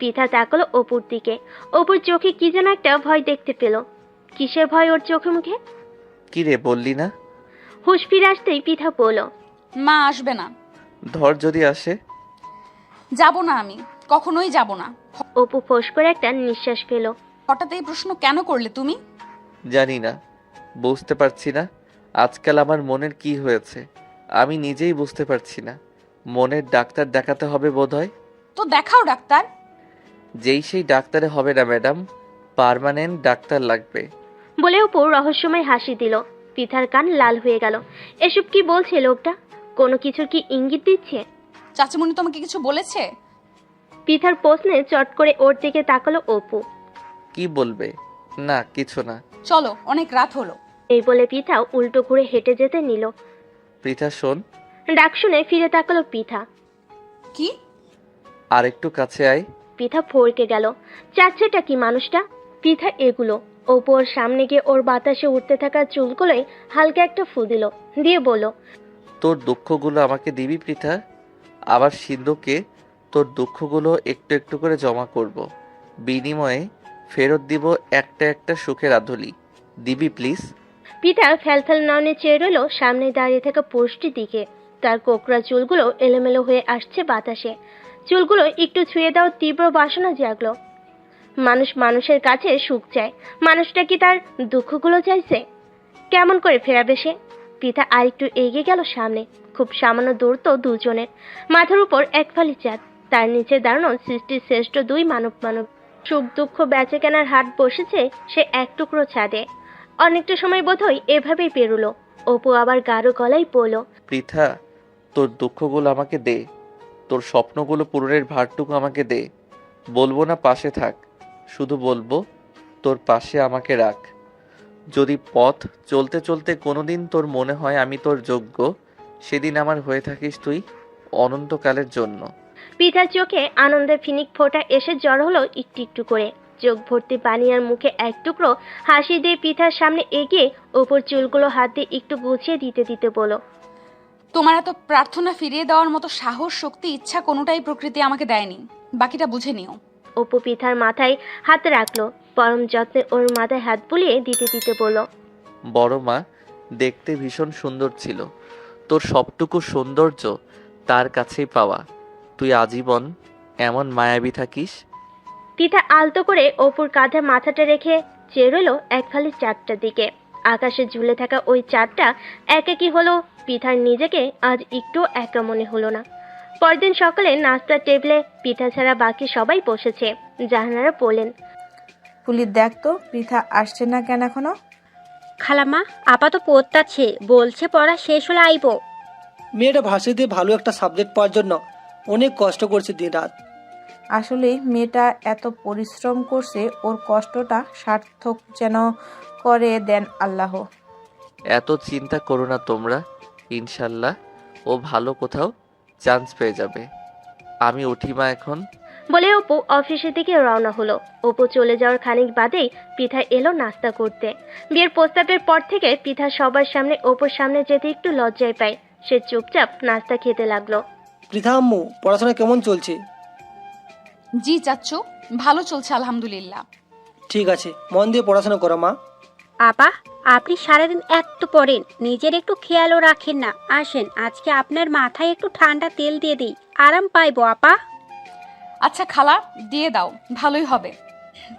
পৃথা তাকালো অপুর দিকে। অপুর চোখে কি যেন একটা ভয় দেখতে পেল। কিসের ভয় ওর চোখে মুখে? কি রে, বললি না? হুঁশ ফিরে আসতেই পৃথা বলল, মা আসবে না। ধর যদি আসে? যাব না, আমি কখনোই যাব না। অপু ফোঁস করে একটা নিঃশ্বাস পেল। হঠাৎ এই প্রশ্ন কেন করলে তুমি? জানি না, বুঝতে পারছি না আজকাল আমার মনের কি হয়েছে। আমি নিজেই বুঝতে পারছি না। মনের ডাক্তার দেখাতে হবে বোধহয়। তো দেখাও ডাক্তার। যেই সেই ডাক্তারে হবে না ম্যাডাম, পার্মানেন্ট ডাক্তার লাগবে। বলে অপু রহস্যময় হাসি দিল। পৃথার কান লাল হয়ে গেল। এসব কি বলছে লোকটা? কোনো কিছুর কি ইঙ্গিত দিচ্ছে? চাচিমণি তোমাকে কিছু বলেছে? পৃথার প্রশ্নে চট করে ওর দিকে তাকালো অপু। কি বলবে? না, কিছু না। চলো, অনেক রাত হলো। এই বলে পৃথা উল্টো ঘুরে হেঁটে যেতে নিল। পৃথা শোন। ডাক শুনে ফিরে তাকালো পৃথা। কি? আর একটু কাছে আয়। পৃথা ফরকে গেল। চাচ্ছেটা কি মানুষটা? পৃথা এগুলো অপু ওর সামনে গিয়ে ওর বাতাসে উঠতে থাকা চুলগুলোই হালকা একটা ফু দিল, দিয়ে বলল, তোর দুঃখগুলো আমাকে দিবি পৃথা? আবার সিন্ধুকে তোর দুঃখগুলো একটু একটু করে জমা করব, বিনিময়ে ফেরত দিব একটা একটা সুখের আধুলি। দিবি প্লিজ? পৃথা ফ্যালফ্যাল নয়নে চেয়ে রইল সামনে দাঁড়িয়ে থাকা পুরুষটির দিকে। তার কোকড়া চুলগুলো এলোমেলো হয়ে আসছে বাতাসে। চুলগুলো একটু ছুঁয়ে দেওয়ার তীব্র বাসনা জাগলো। মানুষ মানুষের কাছে সুখ চায়, মানুষটা কি তার দুঃখগুলো চাইছে? কেমন করে ফেরাবে সে? পৃথা আরেকটু এগিয়ে গেল সামনে। খুব সামান্য দূর তো দুজনের। মাথার উপর এক ফালি চাঁদ, তার নিচে দাঁড়ানো সৃষ্টির শ্রেষ্ঠ দুই মানব। সুখ দুঃখ বেচে কেনার হাট বসেছে সে এক টুকরো ছাদে। অনেকটা সময় বোধহয় এভাবেই পেরোলো। অপু আবার গাঢ় গলায় বলল, পৃথা, তোর দুঃখগুলো আমাকে দে, তোর স্বপ্নগুলো পূরণের ভারটুকু আমাকে দে। বলবো না পাশে থাক, শুধু বলবো তোর পাশে আমাকে রাখ। যদি পথ চলতে চলতে কোনোদিন তোর মনে হয় আমি তোর যোগ্য, সেদিন আমার হয়ে থাকিস তুই অনন্তকালের জন্য। পৃথার চোখে আনন্দের ফিনিক ফোঁটা এসে জড় হলো একটু একটু করে। চোখ ভর্তি পানি আর মুখে এক টুকরো হাসি দিয়ে পৃথার সামনে এগিয়ে ওপর চুলগুলো হাত দিয়ে একটু গুছিয়ে দিতে দিতে বলো, তোমার এত প্রার্থনা ফিরিয়ে দেওয়ার মতো সাহস, শক্তি, ইচ্ছা কোনোটাই প্রকৃতি আমাকে দেয়নি। বাকিটা বুঝে নিও। অপু পৃথার মাথায় হাত রাখলো। পরম যত্নে ওর মাথায় হাত বুলিয়ে দিতে দিতে বলো, বড় মা দেখতে ভীষণ সুন্দর ছিল, তোর সবটুকু সৌন্দর্য তার কাছেই পাওয়া। তুই আজীবন এমন মায়াবী থাকিস। পৃথা আলতো করে অপুর কাঁধে মাথাটা রেখে চেয়ে রইল এক ফালি চাঁদটার দিকে। আকাশে ঝুলে থাকা ওই চাঁদটা একাকী হলো। পৃথার নিজেকে আজ একটু একা মনে হলো না। পরদিন সকালে নাস্তার টেবিলে পৃথা ছাড়া বাকি সবাই বসেছে। জাহানারা বলেন, ফুলি দেখ তো পৃথা আসছে না কেন এখনো? খালাম্মা, আপাতত পড়তাছে, বলছে পড়া শেষ হলে আইবো। মেয়েটা ভার্সিটিতে ভালো একটা সাবজেক্ট পাওয়ার জন্য অনেক কষ্ট করছে দিন রাত। আসলে মেয়েটা এত পরিশ্রম করছে, ওর কষ্টটা সার্থক যেন করে দেন আল্লাহ। এত চিন্তা করো না তোমরা, ইনশাল্লাহ ও ভালো কোথাও চান্স পেয়ে যাবে। আমি উঠি মা এখন। বলে অপু অফিসের দিকে রওনা হলো। অপু চলে যাওয়ার খানিক বাদেই পৃথা এলো নাস্তা করতে। বিয়ের প্রস্তাবের পর থেকে পৃথা সবার সামনে অপুর সামনে যেতে একটু লজ্জায় পায়। সে চুপচাপ নাস্তা খেতে লাগলো। পৃথা আম্মু, পড়াশোনা কেমন চলছে? জি চাচ্চু, ভালো চলছে আলহামদুলিল্লাহ। ঠিক আছে, মন দিয়ে পড়াশোনা করো মা। আপা, আপনি সারাদিন এত পড়েন, নিজের একটু খেয়ালও রাখেন না। আসেন আজকে আপনার মাথায় একটু ঠান্ডা তেল দিয়ে দিই, আরাম পাইবো আপা। আচ্ছা খালা, দিয়ে দাও, ভালোই হবে।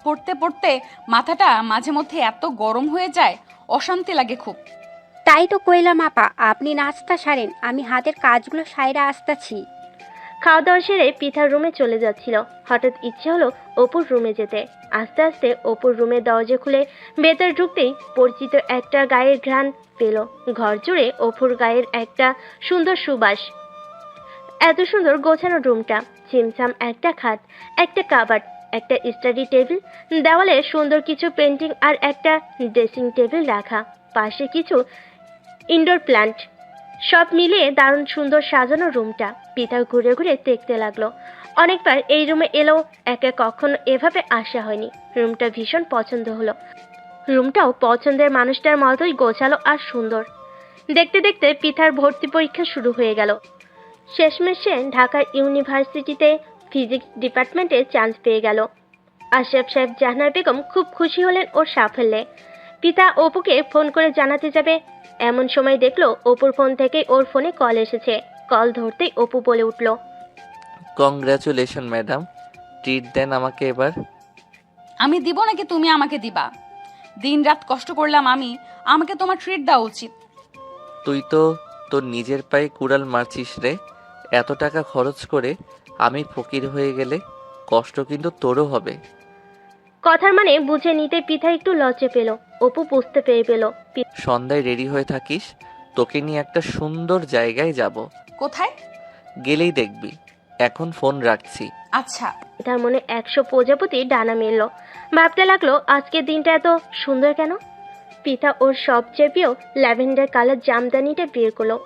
পড়তে পড়তে মাথাটা মাঝে মধ্যে এত গরম হয়ে যায়, অশান্তি লাগে খুব। তাই তো কইলাম আপা, আপনি নাস্তা সারেন, আমি হাতের কাজগুলো সাইরা আসতাছি। খাওয়া দাওয়া সেরে পৃথার রুমে চলে যাচ্ছিল। হঠাৎ ইচ্ছে হলো অপুর রুমে যেতে। আস্তে আস্তে অপুর রুমের দরজা খুলে ভেতরে ঢুকতেই পরিচিত একটা গায়ের ঘ্রাণ পেল। ঘর জুড়ে অপুর গায়ের একটা সুন্দর সুবাস। এত সুন্দর গোছানো রুমটা। ছিমছাম একটা খাট, একটা কাবার্ড, একটা স্টাডি টেবিল, দেওয়ালে সুন্দর কিছু পেন্টিং আর একটা ড্রেসিং টেবিল রাখা, পাশে কিছু ইনডোর প্ল্যান্ট। সব মিলিয়ে দারুণ সুন্দর সাজানো রুমটা। পৃথা ঘুরে ঘুরে দেখতে লাগলো। অনেকবার এই রুমে এলেও একা কখনো এভাবে আসা হয়নি। রুমটা ভীষণ পছন্দ হলো। রুমটাও পছন্দের মানুষটার মতোই গোছালো আর সুন্দর। দেখতে দেখতে পৃথার ভর্তি পরীক্ষা শুরু হয়ে গেল। শেষমেশে ঢাকার ইউনিভার্সিটিতে ফিজিক্স ডিপার্টমেন্টে চান্স পেয়ে গেল। আশরাফ সাহেব জাহানারা বেগম খুব খুশি হলেন ওর সাফল্যে। পিতা অপুকে ফোন করে জানাতে যাবে, এমন সময় দেখলো অপুর ফোন থেকে ওর ফোনে কল এসেছে। কল ধরতেই অপু বলে উঠল, কংগ্রাচুলেশন ম্যাডাম, ট্রিট দেন আমাকে এবার। আমি দিব নাকি তুমি আমাকে দিবা? দিন রাত কষ্ট করলাম আমি, আমাকে তোমার ট্রিট দেওয়া উচিত। তুই তো তোর নিজের পায়ে কুড়াল মারছিস রে। এত টাকা খরচ করে আমি ফকির হয়ে গেলে কষ্ট কিন্তু তোরও হবে। কথার মানে বুঝে নিতে পিতা একটু লজ্জা পেল। অপু বুঝতে পেরে পেল। সন্ধ্যায় রেডি হয়ে থাকিস, তোকে নিয়ে একটা সুন্দর জায়গায় যাব। কোথায়? গেলেই দেখবি। এখন ফোন রাখছি। আচ্ছা। তার মনে 100 প্রজাপতি ডানা মেলল। ভাবতে লাগলো আজকের দিনটা এত সুন্দর কেন। পিতা ওর সবচেয়ে প্রিয় ল্যাভেন্ডার কালার জামদানিটা বের করলো।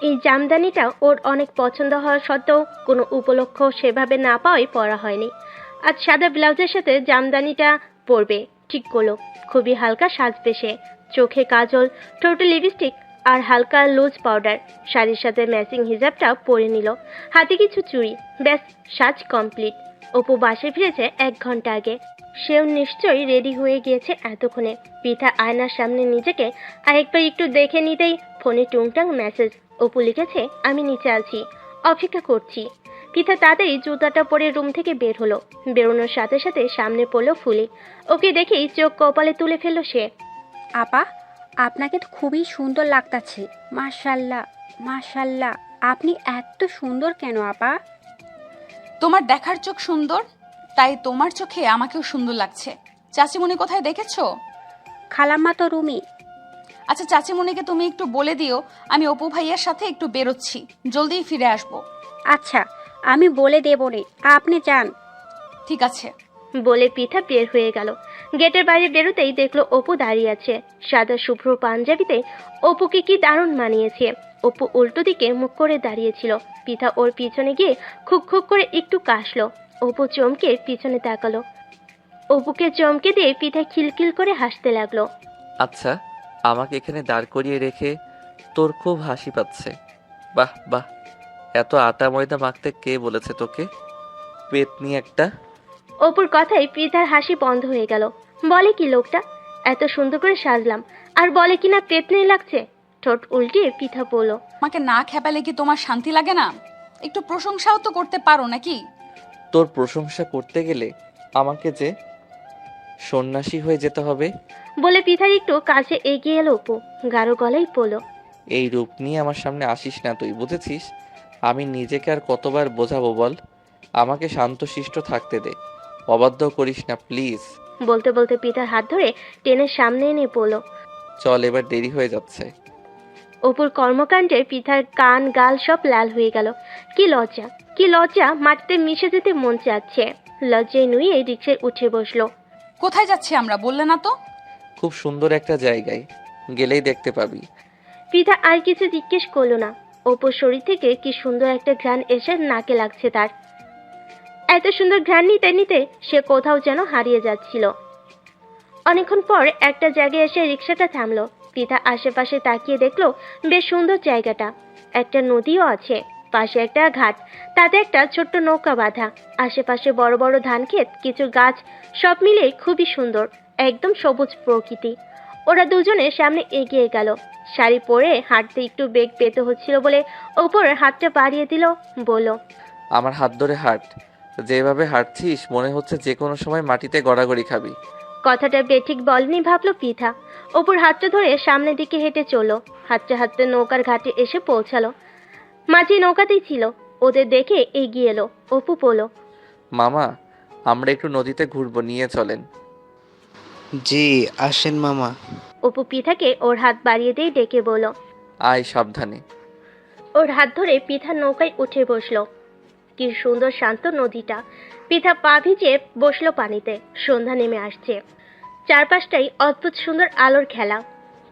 এই জামদানিটা ওর অনেক পছন্দ হওয়া সত্ত্বেও কোনো উপলক্ষ সেভাবে না পাওয়াই পরা হয়নি। আজ সাদা ব্লাউজের সাথে জামদানিটা পরবে ঠিক করলো। খুবই হালকা সাজবে সে। চোখে কাজল, ঠোঁটে লিপস্টিক আর হালকা লুজ পাউডার। শাড়ির সাথে ম্যাচিং হিজাবটা পরে নিল। হাতে কিছু চুড়ি, ব্যাস সাজ কমপ্লিট। অপু বাসে ফিরেছে 1 ঘন্টা আগে। সেও নিশ্চয়ই রেডি হয়ে গিয়েছে এতক্ষণে। পিতা আয়নার সামনে নিজেকে আরেকবার একটু দেখে নিতেই ফোনে টুংটাং মেসেজ। অপু লিখেছে, আমি নিচে আছি, অপেক্ষা করছি। পিতা তাড়াতাড়ি জুতাটা পরে রুম থেকে বের হলো। বেরোনোর সাথে সাথে সামনে পড়লো ফুলি। ওকে দেখেই চোখ কপালে তুলে ফেললো সে। আপা, আপনাকে তো খুবই সুন্দর লাগতাছে। মাশাল্লাহ, মাশাল্লাহ। আপনি এত সুন্দর কেন আপা? তোমার দেখার চোখ সুন্দর, তাই তোমার চোখে আমাকেও সুন্দর লাগছে। চাচিমণি কোথায় দেখেছো? খালাম্মা তো রুমি। আচ্ছা, চাচিমণিকে তুমি একটু বলে দিও আমি অপু ভাইয়ার সাথে একটু বেরোচ্ছি, জলদিই ফিরে আসবো। আচ্ছা, আমি বলে দেব রে, আপনি যান। ঠিক আছে। বলে পিঠা বের হয়ে গেল। গেটের বাইরে বেরোতেই দেখলো অপু দাঁড়িয়ে আছে। সাদা শুভ্র পাঞ্জাবিতে অপুকে কি দারুণ মানিয়েছে। অপু উল্টো দিকে মুখ করে দাঁড়িয়েছিল। পিঠা ওর পিছনে গিয়ে খুব খুব করে একটু কাশলো। অপু চমকে পিছনে তাকালো। অপুকে চমকে দিয়ে পিঠা খিলখিল করে হাসতে লাগলো। আচ্ছা, আমাকে এখানে দাঁড় করিয়ে রেখে তোর খুব হাসি পাচ্ছে। বাহ বাহ, এত আটা ময়দা মাখতে কে বলেছে তোকে? পেতনি একটা। অপুর কথায় পিঠার হাসি বন্ধ হয়ে গেল। বলে কি লোকটা, এত সুন্দর করে সাজলাম আর বলে কিনা পেতনি লাগছে। ঠোঁট উল্টিয়ে পিঠা বলল, আমাকে না খেপালে কি তোমার শান্তি লাগে না? একটু প্রশংসাও তো করতে পারো নাকি? তোর প্রশংসা করতে গেলে আমাকে যে সন্ন্যাসী হয়ে যেতে হবে। বলে পিঠার একটু কাছে এগিয়ে এলো অপু। গাঢ় গলায় বলল, এই রূপ নিয়ে আমার সামনে আসিস না তুই, বুঝেছিস? আমি নিজেকে আর কতবার বোঝাবো বল? আমাকে শান্তশিষ্ট থাকতে দে, অবাধ্য করিস না প্লিজ। বলতে বলতে পিঠার হাত ধরে টেনে সামনে এনে বলল, চল, এবার দেরি হয়ে যাচ্ছে। অপুর কর্মকাণ্ডে পিঠার কান গাল সব লাল হয়ে গেল। কি লজ্জা, কি লজ্জা, মাটিতে মিশে যেতে মন চাচ্ছে। লজ্জায় নুয়ে রিকশায় উঠে বসলো। কোথায় যাচ্ছি আমরা বললে না তো? খুব সুন্দর একটা জায়গায়, গেলেই দেখতে পাবি। পিঠা আর কিছু জিজ্ঞেস করলো না। অপুর শরীর থেকে কি সুন্দর একটা ঘ্রাণ এসে নাকে লাগছে তার। এত সুন্দর ঘ্রাণ নিতে নিতে সে কোথাও যেন হারিয়ে যাচ্ছিল। অনেকক্ষণ পর একটা জায়গায় এসে রিক্সাটা থামলো। পিঠা আশেপাশে তাকিয়ে দেখলো বেশ সুন্দর জায়গাটা। একটা নদীও আছে, পাশে একটা ঘাট, তাতে একটা ছোট্ট নৌকা বাঁধা। আশেপাশে বড় বড় ধান ক্ষেত, কিছু গাছ, সব মিলে খুবই সুন্দর, একদম সবুজ প্রকৃতি। ওরা দুজনে সামনে এগিয়ে গেল। শাড়ি পরে হাঁটতে একটু বেগ পেতে হচ্ছিল বলে ওপরের হাতটা বাড়িয়ে দিল। বলল, আমার হাত ধরে হাঁট, যেভাবে হাঁটছিস মনে হচ্ছে যে কোনো সময় মাটিতে গড়াগড়ি খাবি। কথাটা বেঠিক বলেনি ভাবলো পিঠা। অপুর হাতটা ধরে সামনের দিকে হেঁটে চলো। হাঁটতে হাঁটতে নৌকার ঘাটে এসে পৌঁছালো। মাঝি নৌকাতেই ছিল। ওদের দেখে এগিয়ে এলো। অপু বলল, মামা, আমরা একটু নদীতে ঘুরবো, নিয়ে চলেন। জি আসেন মামা। অপু পিঠাকে ওর হাত বাড়িয়ে দিয়ে ডেকে বলল, আয় সাবধানে। ওর হাত ধরে পিঠা নৌকায় উঠে বসলো। কি সুন্দর শান্ত নদীটা। পিঠা পা ভিজে বসলো পানিতে। সন্ধ্যা নেমে আসছে। চারপাশটাই অদ্ভুত সুন্দর আলোর খেলা।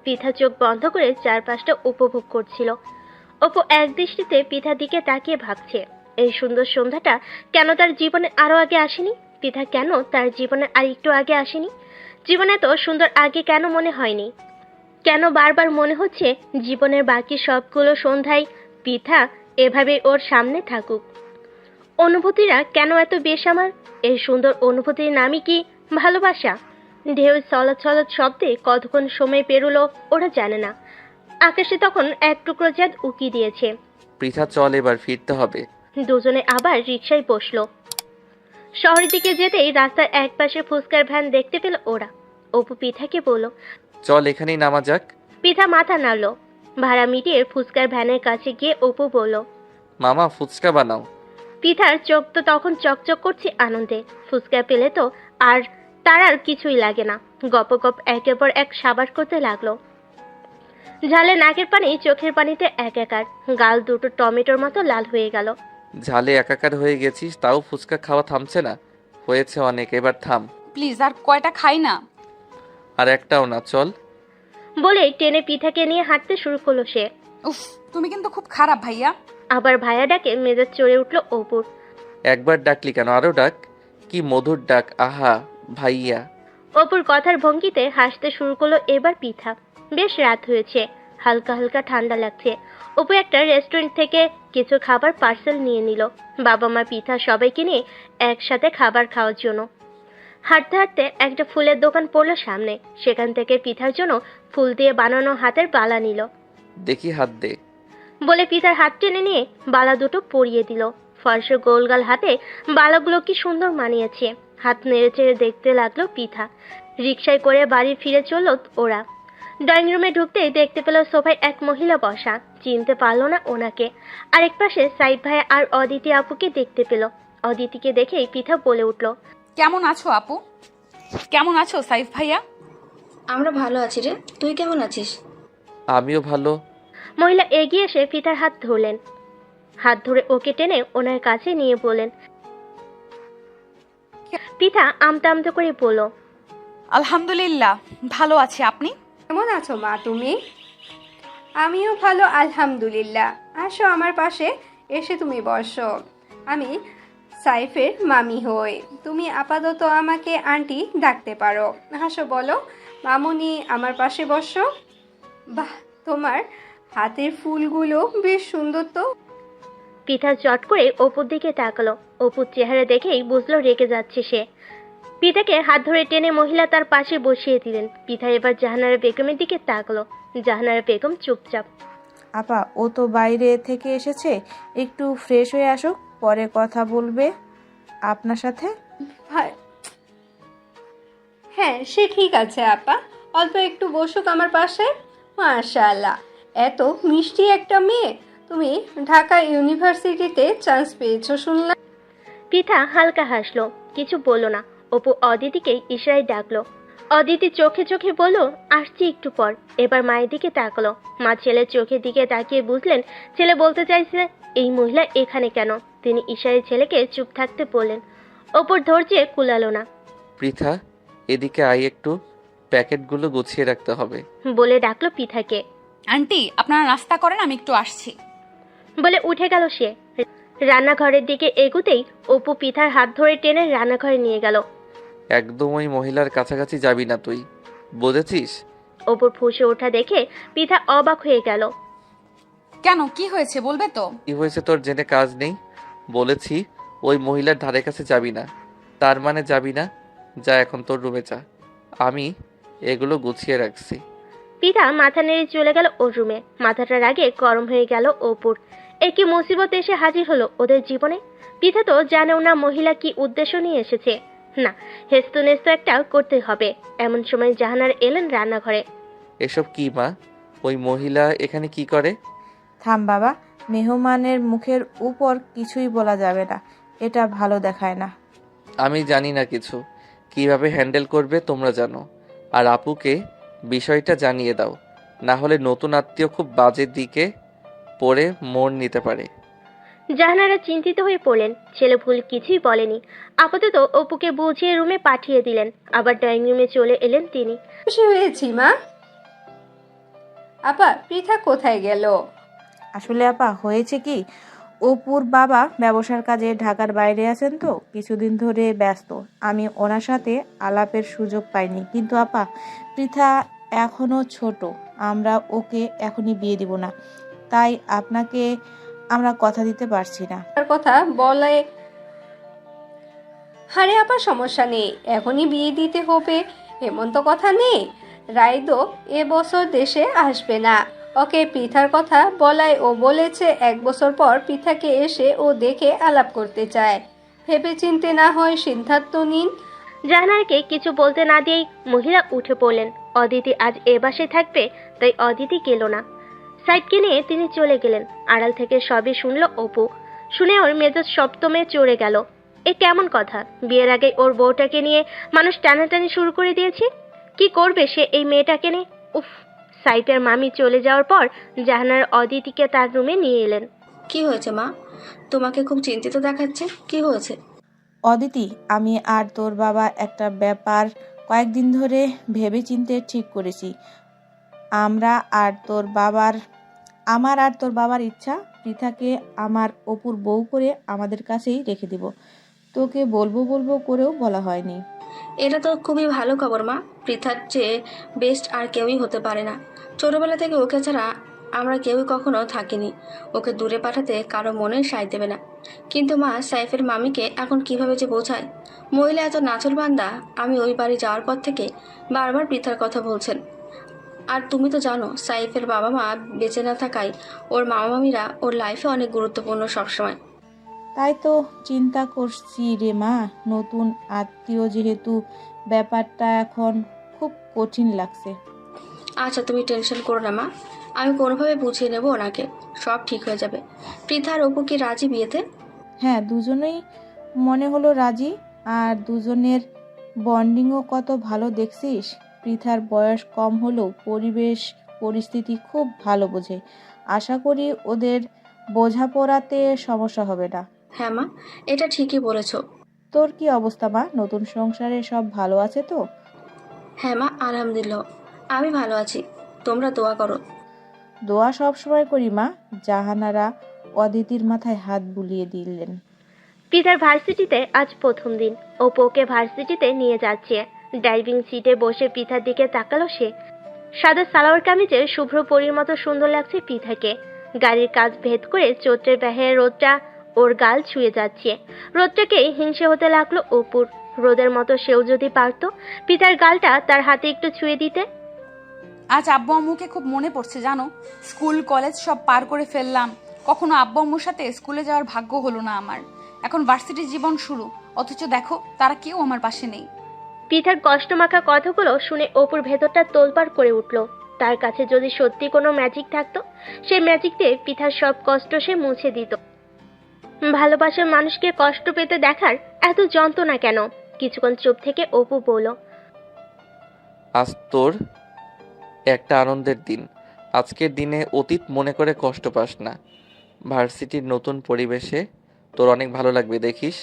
পিঠা চোখ বন্ধ করে চারপাশটা উপভোগ করছিল। অপু এক দৃষ্টিতে পিঠার দিকে তাকিয়ে ভাবছে, এই সুন্দর সন্ধ্যাটা কেন তার জীবনে আরো আগে আসেনি? পিঠা কেন তার জীবনে আর একটু আগে আসেনি? জীবনে তো সুন্দর আগে কেন মনে হয়নি? কেন বারবার মনে হচ্ছে জীবনের বাকি সবগুলো সন্ধ্যায় পিঠা এভাবে ওর সামনে থাকুক? অনুভূতিরা কেন এত বেশ আমার? এই সুন্দর অনুভূতির নামই কি ভালোবাসা? ঢেউ চলত চলত শব্দে কতক্ষণ সময় পেরোলো ওরা জানে না। আকাশে তখন এক টুকরো চাঁদ উকি দিয়েছে। পৃথা, চল, এবার ফিরতে হবে। দুজনে আবার রিকশায় বসলো। শহরের দিকে যেতেই রাস্তার এক পাশে ফুচকার ভ্যান দেখতে পেল ওরা। অপু পিঠাকে বলল, চল এখানেই নামা যাক। পিঠা মাথা নাড়ল। ভাড়া মিটিয়ে ফুচকার ভ্যানের কাছে গিয়ে অপু বলল, মামা, ফুচকা বানাও। পিঠার চোখ তো তখন চকচক করছে আনন্দে। ফুচকা পেলে তো আর তার আর কিছুই লাগে না। গপ গপ একের পর এক সাবাস করতে লাগলো। ঝালে নাকের পানি চোখের পানিতে একাকার। গাল দুটো টমেটোর মতো লাল হয়ে গেল। ঝালে একাকার হয়ে গেছিস, তাও ফুচকা খাওয়া থামছে না। হয়েছে অনেক, এবার থাম। প্লিজ, আর কয়টা খাই না। আর একটাও না, চল। বলে টেনে পিঠাকে নিয়ে হাঁটতে শুরু করলো সে। উফ, তুমি কিন্তু খুব খারাপ ভাইয়া। আবার ভাইয়া ডাকে মেজাজ চড়ে উঠলো অপুর। একবার ডাকলি কেন, আরো ডাক। কি মধুর ডাক, আহা ভাইয়া। অপুর কথার ভঙ্গিতে হাসতে শুরু করলো এবার পিঠা। বেশ রাত হয়েছে, হালকা হালকা ঠান্ডা লাগছে। অপু একটা রেস্টুরেন্ট থেকে কিছু খাবার পার্সেল নিয়ে নিল। বাবা মা পিঠা সবাইকে নিয়ে একসাথে খাবার খাওয়ার জন্য। হাঁটতে হাঁটতে একটা ফুলের দোকান পড়লো সামনে। সেখান থেকে পিঠার জন্য ফুল দিয়ে বানানো হাতের বালা নিল। দেখি, হাত দে। বলে পিঠার হাত টেনে নিয়ে বালা দুটো পরিয়ে দিল। ফর্সা গোলগাল হাতে বালাগুলো কি সুন্দর মানিয়েছে। হাত নেড়ে চেড়ে দেখতে লাগলো পিঠা। রিকশায় করে বাড়ি ফিরে চলল ওরা। ড্রয়িং রুমে ঢুকতেই দেখতে পেল সোফায় এক মহিলা বসা। চিনতে পারলো না ওনাকে। আরেক পাশে সাইদ ভাই আর অদিতি আপুকে দেখতে পেল। অদিতিকে দেখেই পৃথা বলে উঠল, কেমন আছো আপু? কেমন আছো সাইফ ভাইয়া? আমরা ভালো আছি রে, তুই কেমন আছিস? আমিও ভালো। মহিলা এগিয়ে এসে পৃথার হাত ধরলেন। হাত ধরে ওকে টেনে ওনার কাছে নিয়ে বললেন। পৃথা আমতা আমতা করে বলল, আলহামদুলিল্লাহ ভালো আছি, আপনি কেমন আছো মা তুমি? আমিও ভালো আলহামদুলিল্লাহ। আসো আমার পাশে এসে তুমি বসো। আমি সাইফের মামি হই। তুমি আপাতত আমাকে আন্টি ডাকতে পারো। হাসো, বলো মামুনি আমার পাশে বসো। বাহ, তোমার হাতের ফুলগুলো বেশ সুন্দর তো। পৃথা চট করে অপুর দিকে তাকালো। অপুর চেহারা দেখেই বুঝলো রেগে যাচ্ছে সে। পৃথাকে হাত ধরে টেনে মহিলা তার পাশে বসিয়ে দিলেন। পৃথা এবার জাহানারা বেগমের দিকে তাকালো। জাহানারা বেগম চুপচাপ। আপা, ও তো বাইরে থেকে এসেছে, একটু ফ্রেশ হয়ে আসুক, পরে কথা বলবে আপনার সাথে। হ্যাঁ, সে ঠিক আছে আপা, অল্প একটু বসুক আমার পাশে। মাশাআল্লাহ, এত মিষ্টি একটা মেয়ে। তুমি ঢাকা ইউনিভার্সিটিতে চান্স পেয়েছো শুনলাম। পৃথা হালকা হাসলো, কিছু বলল না। অপু অদিতিকে ইশারায় ডাকলো। অদিতি চোখে চোখে বলল, আসছি একটু পর। এবার মায়ের দিকে তাকালো। মা ছেলের চোখের দিকে তাকিয়ে বুঝলেন ছেলে বলতে চাইছে এই মহিলা এখানে কেন। তিনি ইশারায় ছেলেকে চুপ থাকতে বললেন। অপুর ধৈর্যে কুলালো না। পৃথা, এদিকে আই একটু, প্যাকেটগুলো গুছিয়ে রাখতে হবে বলে ডাকলো পৃথাকে। আন্টি আপনারা নাস্তা করেন, আমি একটু আসছি বলে উঠে গেল সে। রান্নাঘরের দিকে এগুতেই অপু পৃথার হাত ধরে টেনে রান্নাঘরে নিয়ে গেল। একদম ওই মহিলার কাছাকাছি যাবি না তুই, বুঝেছিস? অপুর ফুঁসে ওঠা দেখে পৃথা অবাক হয়ে গেল। কেন, কি হয়েছে বলবে তো? কি হয়েছে তোর জেনে কাজ নেই? বলেছি ওই মহিলার ধারে কাছে যাবি না, তার মানে যাবি না। যা এখন তোর রুমে যা, আমি এগুলো গুছিয়ে রাখছি। পৃথা মাথা নেড়ে চলে গেল ওর রুমে। মাথাটা রাগে গরম হয়ে গেল অপুর। একই মুসিবত এসে হাজির হলো ওদের জীবনে। পৃথা তো জানেও না মহিলা কি উদ্দেশ্য নিয়ে এসেছে। না, হেস্তু নেস্ত একটা করতে হবে। এমন সময় জাহানার এলেন রান্নাঘরে। এসব কি মা? ওই মহিলা এখানে কি করে? থাম বাবা, মেহমানের মুখের উপর কিছুই বলা যাবে না, এটা ভালো দেখায় না। আমি জানি না কিছু, কিভাবে হ্যান্ডেল করবে তোমরা জানো। আর আপুকে বিষয়টা জানিয়ে দাও, না হলে নতুন আত্মীয় খুব বাজে দিকে পড়ে মোড় নিতে পারে। জাহানারা চিন্তিত হয়ে পড়লেন। ছেলে ভুল কিছুই বলেনি। আপাতত অপুকে বুঝিয়ে রুমে পাঠিয়ে দিলেন। আবার ড্রয়িং রুমে চলে এলেন তিনি। খুশি হয়েছি মা। আপা, পৃথা কোথায় গেল? আসলে আপা হয়েছে কি, অপুর বাবা ব্যবসার কাজে ঢাকার বাইরে আছেন তো কিছুদিন ধরে ব্যস্ত। আমি ওনার সাথে আলাপের সুযোগ পাইনি। কিন্তু আপা, পৃথা এখনো ছোট, আমরা ওকে এখনই বিয়ে দিব না, তাই আপনাকে আমরা কথা দিতে পারছি না। তার কথা বলে, আরে আপা সমস্যা নেই, এখনই বিয়ে দিতে হবে এমন তো কথা নেই। রাইদো এবছর দেশে আসবে না। ওকে পৃথার কথা বলায় ও বলেছে 1 বছর পর পৃথাকে এসে ও দেখে আলাপ করতে চায়। ভেবে চিনতে না হয় সিদ্ধান্ত নিন। জাহানারকে কিছু বলতে না দিয়েই মহিলা উঠে পড়লেন। অদিতি আজ এ বাসায় থাকবে, তাই অদিতি গেল না। সাইডকে নিয়ে তিনি চলে গেলেন। আড়াল থেকে সবই শুনল অপু। শুনে ওর মেজাজ সপ্তমে চড়ে গেল। এ কেমন কথা? বিয়ের আগে ওর বউটাকে নিয়ে মানুষ টানাটানি শুরু করে দিয়েছে। কি করবে সে এই মেয়েটাকে নিয়ে? উফ! সাইফের মামি চলে যাওয়ার পর জাহানার অদিতিকে তার রুমে নিয়ে এলেন। কি হয়েছে মা? তোমাকে খুব চিন্তিত দেখাচ্ছে, কি হয়েছে? অদিতি, আমি আর তোর বাবা একটা ব্যাপার কয়েকদিন ধরে ভেবে চিন্তে ঠিক করেছি। আমার আর তোর বাবার ইচ্ছা পৃথাকে আমার অপুর বউ করে আমাদের কাছেই রেখে দিব। তোকে বলবো করেও বলা হয়নি। এটা তো খুবই ভালো খবর মা। পৃথার চেয়ে বেস্ট আর কেউই হতে পারে না। ছোটবেলা থেকে ওকে ছাড়া আমরা কেউই কখনো থাকিনি। ওকে দূরে পাঠাতে কারো মনে সায় দেবে না। কিন্তু মা, সাইফের মামিকে এখন কিভাবে যে বোঝায়? মহিলা এত নাচল বান্দা। আমি ওই বাড়ি যাওয়ার পর থেকে বারবার পৃথার কথা বলছেন। আর তুমি তো জানো সাইফের বাবা মা বেঁচে না থাকায় ওর মামা মামিরা ওর লাইফে অনেক গুরুত্বপূর্ণ সবসময়। তাই তো চিন্তা করছি রে মা, নতুন আত্মীয় যেহেতু ব্যাপারটা এখন খুব কঠিন লাগছে। আচ্ছা তুমি টেনশন করো না মা, আমি কোনোভাবে বুঝিয়ে নেব ওনাকে, সব ঠিক হয়ে যাবে। পৃথা আর অপু কি রাজি বিয়েতে? হ্যাঁ, দুজনেই মনে হলো রাজি। আর দুজনের বন্ডিংও কত ভালো দেখছিস। পৃথার বয়স কম হলেও পরিবেশ পরিস্থিতি খুব ভালো বোঝে। আশা করি ওদের বোঝাপড়াতে সমস্যা হবে না। হ্যাঁ মা, এটা ঠিকই বলেছ। তোর কি অবস্থা মা? নতুন সংসারে সব ভালো আছে তো? হ্যাঁ মা, আলহামদুলিল্লাহ আমি ভালো আছি, তোমরা দোয়া করো। দোয়া সব সময় করি মা। জাহানারা অদিতির মাথায় হাত বুলিয়ে দিলেন। পিতার ভার্সিটিতে আজ প্রথম দিন। অপুকে ভার্সিটিতে নিয়ে যাচ্ছে। ড্রাইভিং সিটে বসে পিতার দিকে তাকালো সে। সাদা সালোয়ার কামিজে শুভ্র পরীর মতো সুন্দর লাগছে পিতাকে। গাড়ির কাজ ভেদ করে চৈত্রের বাহিরে রোদটা ওর গাল ছুঁয়ে যাচ্ছে। রোদটাকে হিংসে হতে লাগলো অপুর। রোদের মতো সেও যদি পারতো পিতার গালটা তার হাতে একটু ছুঁয়ে দিতে। আজ আব্বু আম্মুকে খুব মনে পড়ছে জানো। স্কুল কলেজ সব পার করে ফেললাম, কখনো আব্বু আম্মুর সাথে স্কুলে যাওয়ার ভাগ্য হলো না আমার। এখন ভার্সিটি জীবন শুরু, অথচ দেখো তারা কেউ আমার পাশে নেই। পিতার কষ্টমাখা কথাগুলো শুনে অপুর ভেতরটা তোলপাড় করে উঠল। তার কাছে যদি সত্যি কোনো ম্যাজিক থাকতো, সেই ম্যাজিক দিয়ে পিতার সব কষ্ট সে মুছে দিত। ভালোবাসার মানুষকে কষ্ট পেতে দেখার এত যন্ত্রণা কেন? কিছুক্ষণ চুপ থেকে অপু বলল, আজ তোর একটা আনন্দের দিন। আজকের দিনে অতীত মনে করে কষ্ট পাস না। ভার্সিটির নতুন পরিবেশে তোর অনেক ভালো লাগবে, দেখিস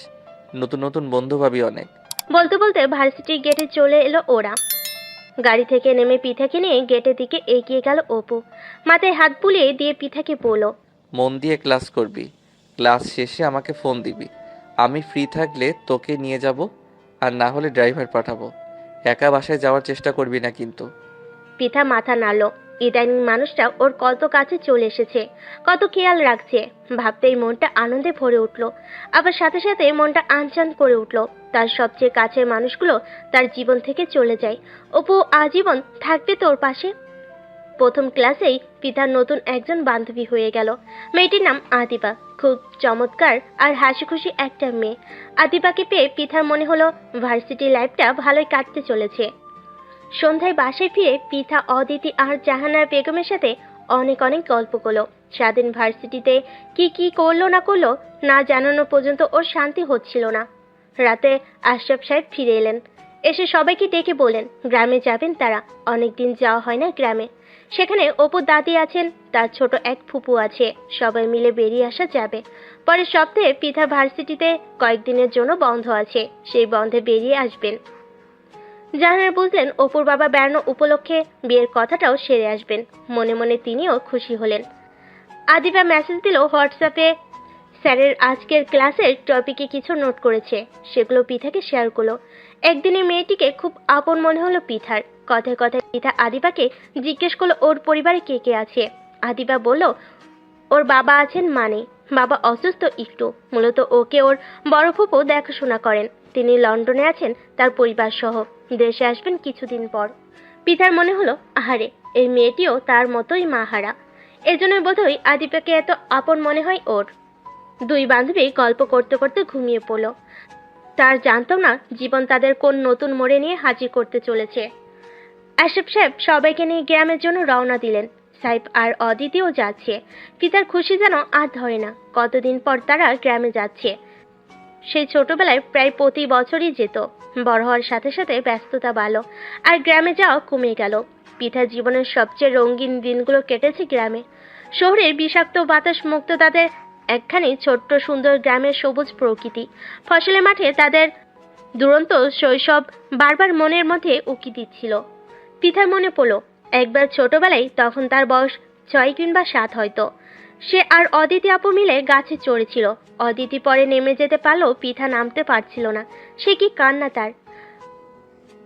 নতুন নতুন বন্ধু পাবি অনেক। বলতে বলতে ভার্সিটির গেটে চলে এলো ওরা। গাড়ি থেকে নেমে পিঠাকে নিয়ে গেটের দিকে এগিয়ে গেল অপু। মাথায় হাত বুলিয়ে দিয়ে পিঠাকে বলল, মন দিয়ে ক্লাস করবি, ক্লাস শেষে আমাকে ফোন দিবি। আমি ফ্রি থাকলে তোকে নিয়ে যাব, আর না হলে ড্রাইভার পাঠাবো। একা বাসায় যাওয়ার চেষ্টা করবি না কিন্তু। পিঠা মাথা নাড়ল। ইদানিং মানুষটা ওর কত কাছে চলে এসেছে, কত খেয়াল রাখছে। ভাবতেই মনটা আনন্দে ভরে উঠল, আবার সাথে সাথে মনটা আনচান করে উঠল। তার সবচেয়ে কাছের মানুষগুলো তার জীবন থেকে চলে যায়। অপু আজীবন থাকবে তোর পাশে। প্রথম ক্লাসেই পিতার নতুন একজন বান্ধবী হয়ে গেল। মেয়েটির নাম আদিবা। খুব চমৎকার আর হাসি খুশি একটা মেয়ে। আদিবাকে পেয়ে পিতার মনে হলো ভার্সিটি লাইফটা ভালোই কাটতে চলেছে। সন্ধ্যায় বাসায় ফিরে পিতা অদিতি আর জাহানারা বেগমের সাথে অনেক অনেক গল্প করলো। স্বাধীন ভার্সিটিতে কি কি করলো না করলো না জানানো পর্যন্ত ওর শান্তি হচ্ছিল না। রাতে আশরাফ সাহেব ফিরে এলেন। এসে সবাইকে ডেকে বলেন গ্রামে যাবেন তারা। অনেকদিন যাওয়া হয় না গ্রামে। সেখানে অপুর দাদি আছেন, তার ছোট এক ফুপু আছে। সবাই মিলে বেরিয়ে আসা যাবে। পরের সপ্তাহে পিতা ভার্সিটিতে কয়েকদিনের জন্য বন্ধ আছে, সেই বন্ধে বেরিয়ে আসবেন। জাহানারা বুঝলেন অপুর বাবা বেড়ানো উপলক্ষে বিয়ের কথাটাও সেরে আসবেন। মনে মনে তিনিও খুশি হলেন। আদিবা মেসেজ দিল হোয়াটসঅ্যাপে, স্যারের আজকের ক্লাসের টপিকে কিছু নোট করেছে, সেগুলো পিঠাকে শেয়ার করলো। একদিনে মেয়েটিকে খুব আপন মনে হলো পিঠার। কথায় কথায় পিঠা আদিবাকে জিজ্ঞেস করলো ওর পরিবারে কে কে আছে। আদিবা বলল ওর বাবা আছেন, মানে বাবা অসুস্থ একটু, মূলত ওকে ওর বড় ফুপু দেখাশোনা করেন। তিনি লন্ডনে আছেন তার পরিবার সহ, দেশে আসবেন কিছুদিন পর। পিতার মনে হলো আহারে, এই মেয়েটিও তার মতোই মাহারা। এজন্যই বোধহয় আদিবাকে এত আপন মনে হয় ওর। দুই বান্ধবী গল্প করতে করতে ঘুমিয়ে পড়ল। তার জানতো না জীবন তাদের কোন নতুন মোড়ে নিয়ে হাজির করতে চলেছে। আশরাফ সাহেব সবাইকে নিয়ে গ্রামের জন্য রওনা দিলেন। সাহেব আর অদিতিও যাচ্ছে। পিতার খুশি যেন আর ধরে না। কতদিন পর তারা গ্রামে যাচ্ছে। সেই ছোটবেলায় প্রায় প্রতি বছরই যেত। বড় হওয়ার সাথে সাথে ব্যস্ততা বাড়ল, আর গ্রামে যাওয়া কমে গেল। পিতার জীবনের সবচেয়ে রঙিন দিনগুলো কেটেছে গ্রামে। শহরের বিষাক্ত বাতাস মুক্ত তাদের একখানি ছোট্ট সুন্দর গ্রামের সবুজ প্রকৃতি। ফসলের মাঠে তাদের দুরন্ত শৈশব বারবার মনের মধ্যে উকি দিচ্ছিল। পিতার মনে পড়ল একবার ছোটবেলায়, তখন তার বয়স 6 কিংবা 7 হয়তো। সে আর অদিতি আপু মিলে গাছে চড়েছিল। অদিতি পরে নেমে যেতে পারলেও পিঠা নামতে পারছিল না। সে কি কান্না তার!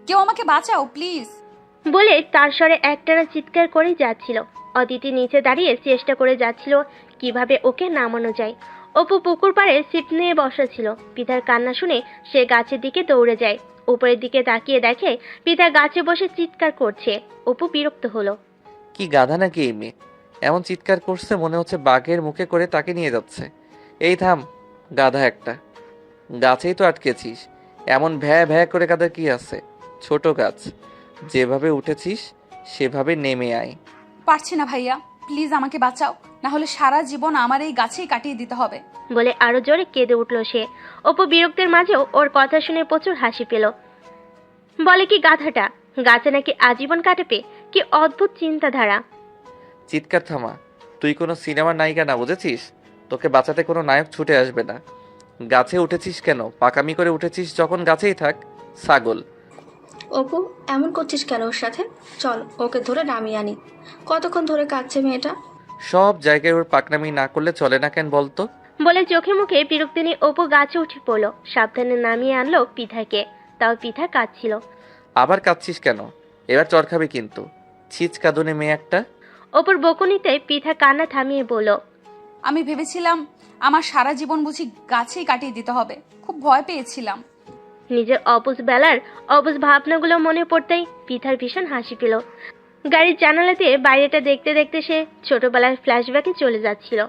কেউ আমাকে বাঁচাও প্লিজ বলে তার স্বরে একটানা চিৎকার করে যাচ্ছিল। অদিতি নিচে দাঁড়িয়ে চেষ্টা করে যাচ্ছিল কিভাবে ওকে নামানো যায়। অপু পুকুর পাড়ে ছিপ নিয়ে বসা ছিল। পিতার কান্না শুনে সে গাছের দিকে দৌড়ে যায়। উপরের দিকে তাকিয়ে দেখে পিতা গাছে বসে চিৎকার করছে। অপু বিরক্ত হলো। কি গাধা নাকি এই মেয়ে, এমন চিৎকার করছে মনে হচ্ছে বাঘের মুখে করে তাকে নিয়ে যাচ্ছে। এই থাম গাধা একটা, গাছেই তো আটকেছিস, এমন ভ্যা ভ্যা করে কাঁদার কি আছে? ছোট গাছ, যেভাবে উঠেছিস সেভাবে নেমে আয়। পারছি না ভাইয়া, প্লিজ আমাকে বাঁচাও, না হলে সারা জীবন আমার এই গাছেই কাটিয়ে দিতে হবে। বলে আরো জোরে কেঁদে উঠল সে। অপু বিরক্তির মাঝেও ওর কথা শুনে প্রচুর হাসি পেল। বলে কি গাধাটা, গাছে নাকি আজীবন কাটাবে? কি অদ্ভুত চিন্তাধারা। চিৎকার থামা, তুই কোনো সিনেমার নায়িকা না, বুঝেছিস? তোকে বাঁচাতে কোনো নায়ক ছুটে আসবে না। গাছে উঠেছিস কেন? পাকামি করে উঠেছিস যখন গাছেই থাক, ছাগল। অপু, এমন করছিস কেন ওর সাথে? চল ওকে ধরে নামিয়ে আনি। কতক্ষণ ধরে কাঁদছে মেয়েটা। সব জায়গায় ওর পাকনামি না করলে চলে না কেন বলতো? বলে চোখে মুখে বিরক্তি নিয়ে অপু গাছে উঠে পড়ল। সাবধানে নামিয়ে আনলো পিঠাকে, তাও পিঠা কাঁদছিল। আবার কাঁদছিস কেন? এবার চর খাবি কিন্তু, ছিচ কাঁদুনে মেয়ে একটা। অপুর বকুনিতে পিঠা কান্না থামিয়ে বলল, আমি ভেবেছিলাম আমার সারা জীবন বুঝি গাছেই কাটিয়ে দিতে হবে, খুব ভয় পেয়েছিলাম। নিজের অবুঝ বেলার অবুঝ ভাবনাগুলো মনে পড়তেই পিঠার ভীষণ হাসি পেল। গাড়ির জানালা দিয়ে বাইরেটা দেখতে দেখতে সে ছোটবেলার ফ্ল্যাশব্যাকে চলে যাচ্ছিল।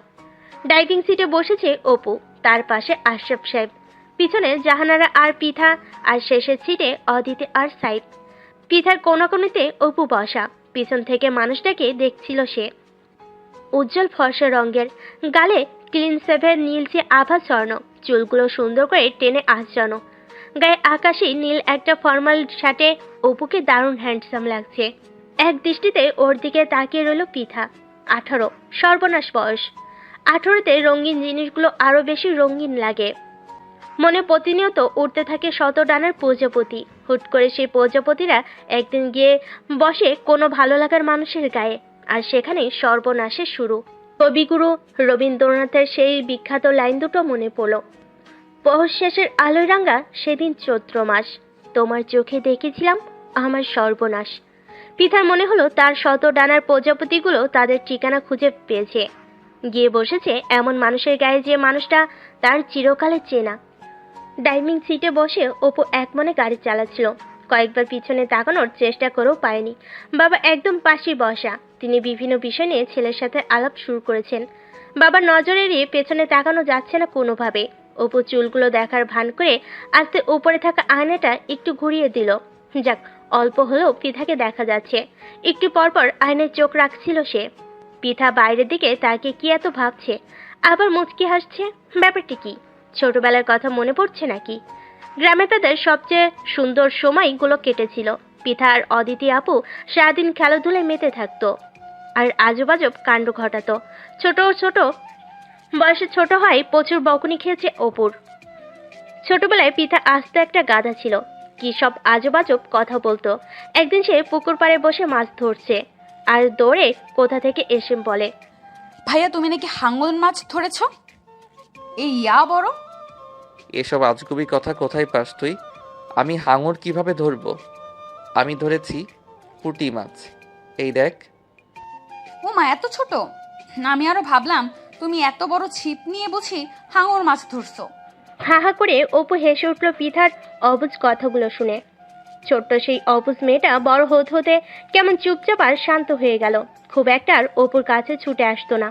ড্রাইভিং সিটে বসেছে অপু, তার পাশে আশরাফ সাহেব, পিছনে জাহানারা আর পিঠা, আর শেষের সিটে অদিতি আর সাইদ। পিঠার কোনাকুনিতে অপু বসা, পিছন থেকে মানুষটাকে দেখছিল সে। উজ্জ্বল ফর্সা রঙের, গালে ক্লিন সেভের নীলচে আভা স্বর্ণ, চুলগুলো সুন্দর করে টেনে আঁচড়ানো, গায়ে আকাশি নীল একটা ফর্মাল শার্টে অপুকে দারুণ হ্যান্ডসাম লাগছে। এক দৃষ্টিতে ওর দিকে তাকিয়ে রইল পিঠা। 18, সর্বনাশ বয়স। 18তে রঙিন জিনিসগুলো আরো বেশি রঙিন লাগে। মনে প্রতিনিয়ত উঠতে থাকে শত ডানার প্রজাপতি। হুট করে সেই প্রজাপতিরা একদিন গিয়ে বসে কোনো ভালো লাগার মানুষের গায়ে, আর সেখানেই সর্বনাশের শুরু। কবিগুরু রবীন্দ্রনাথের সেই বিখ্যাত লাইন দুটো মনে পড়ল। পৌষ শেষের আলোয় রাঙা সেদিন চৈত্র মাস, তোমার চোখে দেখেছিলাম আমার সর্বনাশ। পিঠার মনে হলো তার শত ডানার প্রজাপতিগুলো তাদের ঠিকানা খুঁজে পেয়েছে, গিয়ে বসেছে এমন মানুষের গায়ে যে মানুষটা তার চিরকালে চেনা। ড্রাইভিং সিটে বসে অপু একমনে গাড়ি চালাচ্ছিল। কয়েকবার পিছনে তাকানোর চেষ্টা করেও পায়নি। বাবা একদম পাশে বসা, তিনি বিভিন্ন বিষয় নিয়ে ছেলের সাথে আলাপ শুরু করেছেন। বাবার নজর এড়িয়ে পেছনে তাকানো যাচ্ছে না কোনোভাবে। অপু চুলগুলো দেখার ভান করে আস্তে উপরে থাকা আয়নাটা একটু ঘুরিয়ে দিল। যাক, অল্প হলেও পিঠাকে দেখা যাচ্ছে। একটু পরপর আয়নায় চোখ রাখছিল সে। পিঠা বাইরের দিকে তাকে কি এত ভাবছে, আবার মুচকি হাসছে। ব্যাপারটা কি? ছোটবেলার কথা মনে পড়ছে নাকি? গ্রামে তাদের সবচেয়ে সুন্দর সময়গুলো কেটেছিল। পিঠা আর অদিতি আপু সারাদিন খেলাধুলায় মেতে থাকতো আর আজব কাণ্ড ঘটাতো। ছোট বয়সে ছোট হয়, প্রচুর বকুনি খেয়েছে অপুর। ছোটবেলায় পিঠা আস্ত একটা গাধা ছিল, কি সব আজব কথা বলতো। একদিন সে পুকুর পাড়ে বসে মাছ ধরছে, আর দৌড়ে কোথা থেকে এসে বলে, ভাইয়া তুমি নাকি হাঙর মাছ ধরেছ? এই ইয়া বড়। এসব আজগুবি কথা কোথায় পাস তুই? আমি হাঙর কিভাবে ধরবো? আমি ধরেছি পুঁটি মাছ, এই দেখ। ও মা, এত ছোট? আমি আরো ভাবলাম তুমি এত বড় ছিপ নিয়ে বুঝি হাঙর মাছ ধরছো। হা হা করে অপু হেসে উঠল পিঠার অবুঝ কথাগুলো শুনে। ছোট্ট সেই অবুঝ মেয়েটা বড় হতে হতে কেমন চুপচাপ আর শান্ত হয়ে গেল। খুব একটা আর অপুর কাছে ছুটে আসতো না,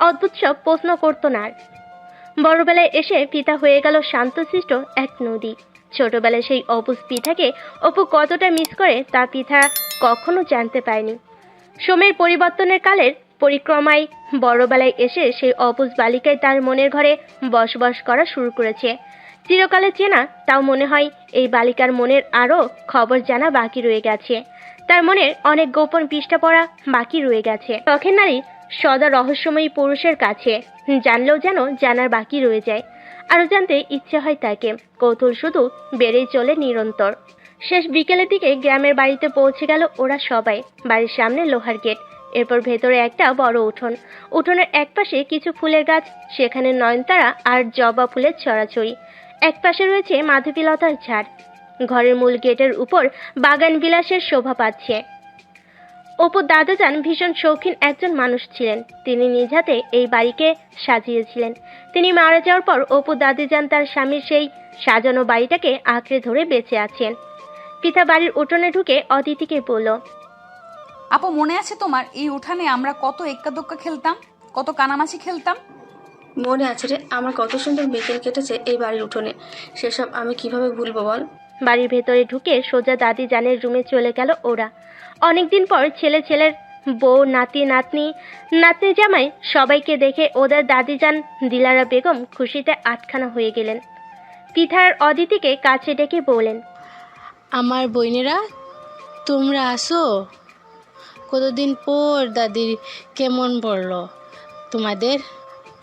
অদ্ভুত সব প্রশ্ন করতো না। আর বড়বেলায় এসে পিতা হয়ে গেল শান্তশিষ্ট এক নদী। ছোটবেলায় সেই অবুঝ পিঠাকে অপু কতটা মিস করে তা পিঠা কখনো জানতে পারেনি। সময়ের পরিবর্তনের কালের পরিক্রমায় বড়বেলায় এসে সেই অবুঝ বালিকায় তার মনের ঘরে বসবাস করা শুরু করেছে। চিরকালে চেনা, তাও মনে হয় এই বালিকার মনের আরও খবর জানা বাকি রয়ে গেছে। তার মনের অনেক গোপন পৃষ্ঠা পড়া বাকি রয়ে গেছে। শখের নারী সদা রহস্যময়ী পুরুষের কাছে জানলেও যেন জানার বাকি রয়ে যায়। আরও জানতে ইচ্ছে হয় তাকে। কৌতূহল শুধু বেড়েই চলে নিরন্তর। শেষ বিকেলের দিকে গ্রামের বাড়িতে পৌঁছে গেল ওরা সবাই। বাড়ির সামনে লোহার গেট, এরপর ভেতরে একটা বড় উঠোন। উঠোনের একপাশে কিছু ফুলের গাছ, সেখানে নয়নতারা আর জবা ফুলের ছড়াছড়ি। একপাশে রয়েছে মাধবীলতার ঝাড়। ঘরের মূল গেটের উপর বাগান বিলাসের শোভা পাচ্ছে। অপুর দাদাজান ভীষণ শৌখিন একজন মানুষ ছিলেন। তিনি নিজ হাতে এই বাড়িকে সাজিয়েছিলেন। তিনি মারা যাওয়ার পর অপুর দাদিজান তার স্বামীর সেই সাজানো বাড়িটাকে আঁকড়ে ধরে বেঁচে আছেন। পিতা বাড়ির উঠোনে ঢুকে অদিতিকে বলল, আপু মনে আছে তোমার এই উঠানে আমরা কত এক্কা দোক্কা খেলতাম, কত কানামাছি খেলতাম? মনে আছে রে, আমার কত সুন্দর বিকেল কেটেছে এই বাড়ির উঠোনে। সেসব আমি কিভাবে ভুলবো বল। বাড়ির ভেতরে ঢুকে সোজা দাদিজানের রুমে চলে গেল ওরা। অনেকদিন পর ছেলের বউ, নাতি নাতনি, নাতনি জামাই সবাইকে দেখে ওদের দাদিজান দিলারা বেগম খুশিতে আটখানা হয়ে গেলেন। পিঠার অদিতিকে কাছে ডেকে বললেন, আমার বোনেরা, তোমরা আসো। কতদিন পর দাদির কেমন পড়লো তোমাদের?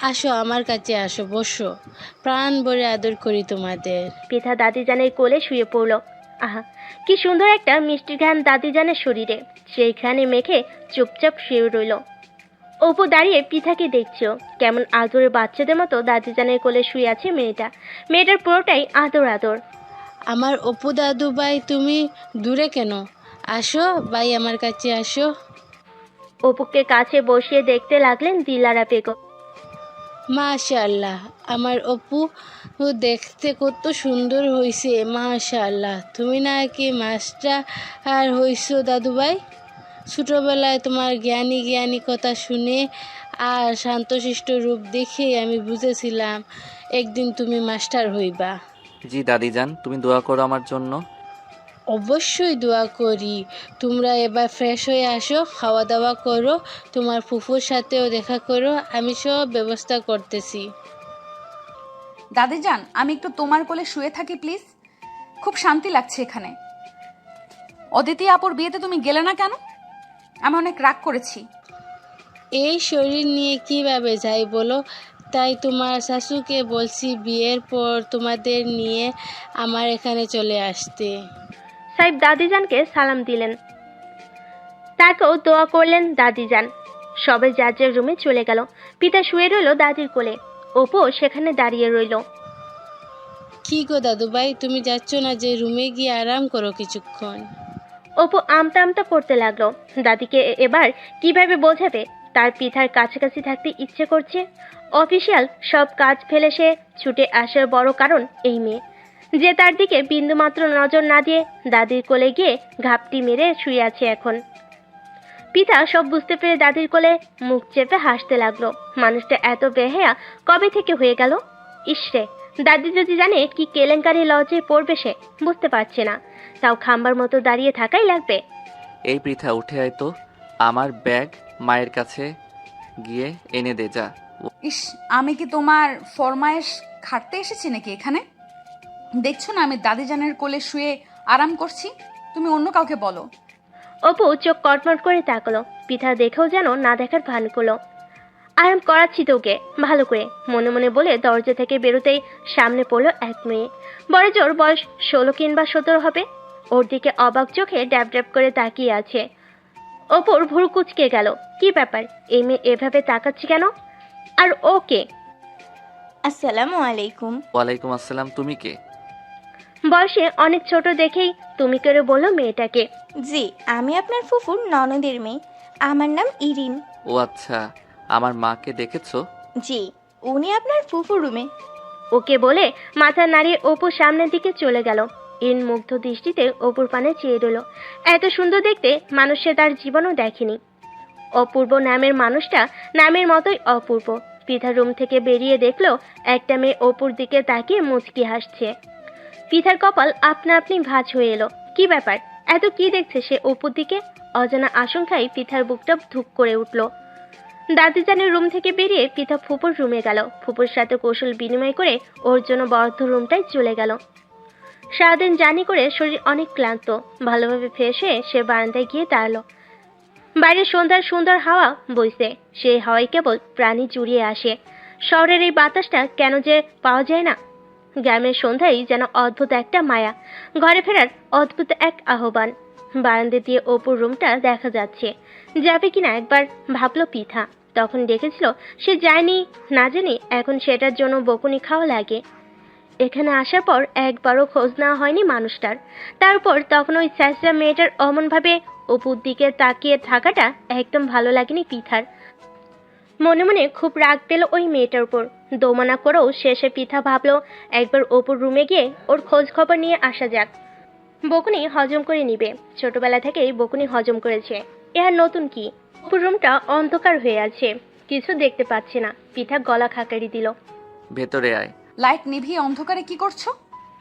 আসো, আমার কাছে আসো, বসো, প্রাণ ভরে আদর করি তোমাদের। পিঠা দাদিজানের কোলে শুয়ে পড়ল। আহা, কি সুন্দর একটা মিষ্টি ঘ্রাণ দাদিজানের শরীরে। সেই ঘ্রাণে মেখে চুপচাপ শুয়ে রইল। অপু দাঁড়িয়ে পিঠাকে দেখছো, কেমন আদরের বাচ্চাদের মতো দাদিজানের কোলে শুয়ে আছে মেয়েটা। মেয়েটার পুরোটাই আদর আদর। আমার অপু দাদু ভাই, তুমি দূরে কেন? আসো ভাই, আমার কাছে আসো। অপুকে কাছে বসিয়ে দেখতে লাগলেন দিলারা বেগম। মাশাআল্লাহ, আমার অপু দেখতে কত সুন্দর হয়েছে, মাশাআল্লাহ। তুমি নাকি মাস্টার আর হইছো দাদু ভাই? ছোটোবেলায় তোমার জ্ঞানী জ্ঞানী কথা শুনে আর শান্তশিষ্ট রূপ দেখে আমি বুঝেছিলাম একদিন তুমি মাস্টার হইবা। জি দাদিজান, তুমি দোয়া করো আমার জন্য। অবশ্যই দোয়া করি। তোমরা এবার ফ্রেশ হয়ে আসো, খাওয়া দাওয়া করো, তোমার ফুফুর সাথেও দেখা করো, আমি সব ব্যবস্থা করতেছি। দাদিজান, আমি একটু তোমার কোলে শুয়ে থাকি প্লিজ, খুব শান্তি লাগছে এখানে। অদিতি আপুর বিয়েতে তুমি গেলে না কেন? আমি অনেক রাগ করেছি। এই শরীর নিয়ে কিভাবে যাই বলো? তাই তোমার শাশুকে বলছি বিয়ের পর তোমাদের নিয়ে আমার এখানে চলে আসতে। সাহেব দাদিজানকে সালাম দিলেন, তাকেও দোয়া করলেন দাদিজান। সবাই যার যার রুমে চলে গেল। পিতা শুয়ে রইল দাদির কোলে, অপু সেখানে দাঁড়িয়ে রইল। কি গো দাদু ভাই, তুমি যাচ্ছ না যে? রুমে গিয়ে আরাম করো কিছুক্ষণ। অপু আমতা আমতা করতে লাগলো। দাদিকে এবার কিভাবে বোঝাবে তার পিঠার কাছাকাছি থাকতে ইচ্ছে করছে। অফিসিয়াল সব কাজ ফেলে সে ছুটে আসার বড় কারণ এই মেয়ে, যে তার দিকে বিন্দুমাত্র নজর না দিয়ে দাদির কোলে গিয়ে ঘাপটি মেরে শুয়ে আছে এখন। পিতা সব বুঝতে পেরে দাদির কোলে মুখ চেপে হাসতে লাগলো। মানুষটা এত বেহায়া কবে থেকে হয়ে গেল? ইসরে, দাদি যদি জানে কি কেলেঙ্কারি লজ্জে পড়বে সে বুঝতে পারছে না, তাও খাম্বার মতো দাঁড়িয়ে থাকাই লাগবে। এই পৃথা, উঠে আয় তো, আমার ব্যাগ মায়ের কাছে গিয়ে এনে দে যা। ইস, আমি কি তোমার ফরমায়েশ খাটতে এসেছি নাকি এখানে? দেখছো না আমি দাদিজানের কোলে শুয়ে আরাম করছি, তুমি অন্য কাউকে বলো। অপু চোখ কটমট করে তাকালো। পিঠা দেখেও যেন না দেখার ভান করলো। আরাম করাচ্ছি তোকে ভালো করে, মনে মনে বলে দরজা থেকে বেরোতেই সামনে পড়লো এক মেয়ে। বড় জোর বয়স 16 কিংবা 17 হবে। ওর দিকে অবাক চোখে ড্যাব ড্যাব করে তাকিয়ে আছে। অপুর ভুরু কুচকে গেল। কি ব্যাপার, এই মেয়ে এভাবে তাকাচ্ছে কেন? আর ও কে? আসসালামু আলাইকুম। ওয়ালাইকুম আসসালাম, তুমি কে? বয়সে অনেক ছোট দেখেই তুমি করে বললো মেয়েটাকে। জি, আমি আপনার ফুফুর ননদের মেয়ে, আমার নাম ইরিন। ও আচ্ছা, আমার মাকে দেখেছো? জি, উনি আপনার ফুফুর রুমে। ওকে বলে মাথা নাড়িয়ে অপুর সামনের দিকে চলে গেল। ইন মুগ্ধ দৃষ্টিতে অপুর পানে চেয়ে রইল। এত সুন্দর দেখতে মানুষ সে তার জীবনও দেখেনি। অপূর্ব নামের মানুষটা নামের মতোই অপূর্ব। পিঠা রুম থেকে বেরিয়ে দেখলো একটা মেয়ে অপুর দিকে তাকিয়ে মুচকি হাসছে। পিঠার কপাল আপনা আপনি ভাঁজ হয়ে এলো। কি ব্যাপার, এত কি দেখছে সে অপুর দিকে? অজানা আশঙ্কায় পিঠার বুকটা ধুক করে উঠল। দাদিজানের রুম থেকে বেরিয়ে পিঠা ফুপুর রুমে গেল। ফুপুর সাথে কৌশল বিনিময় করে ওর জন্য বদ্ধ রুমটায় চলে গেল। সারাদিন জার্নি করে শরীর অনেক ক্লান্ত। ভালোভাবে ফ্রেশ হয়ে সে বারান্দায় গিয়ে দাঁড়ালো। বাইরে সন্ধ্যার সুন্দর হাওয়া বইছে। সেই হাওয়ায় কেবল প্রাণী জুড়িয়ে আসে। শহরের এই বাতাসটা কেন যে পাওয়া যায় না। গ্রামের সন্ধ্যায় যেন অদ্ভুত একটা মায়া, ঘরে ফেরার অদ্ভুত এক আহ্বান। বারান্দা দিয়ে অপুর রুমটা দেখা যাচ্ছে। যাবে কিনা একবার ভাবলো পিঠা। তখন দেখেছিল সে যায়নি, না জানি এখন সেটার জন্য বকুনি খাওয়া লাগে। এখানে আসার পর একবারও খোঁজ নেওয়া হয়নি মানুষটার। তারপর তখন ওই স্যাঁচা মেয়েটার অমনভাবে অপুর দিকে তাকিয়ে থাকাটা একদম ভালো লাগেনি পিঠার। মনে মনে খুব রাগ পেল ওই মেয়েটার উপর। দোমনা করেও শেষে পিঠা ভাবলো একবার অপুর রুমে গিয়ে ওর খোঁজ খবর নিয়ে আসা যাক। বকুনি হজম করে নিবে, ছোটবেলা থেকেই বকুনি হজম করেছে। এ আর নতুন কি? অপুর রুমটা অন্ধকার হয়ে আছে, কিছু দেখতে পাচ্ছে না। পিঠা গলা খাকারি দিল। ভেতরে আয়। লাইট নিভিয়ে অন্ধকারে কি করছো?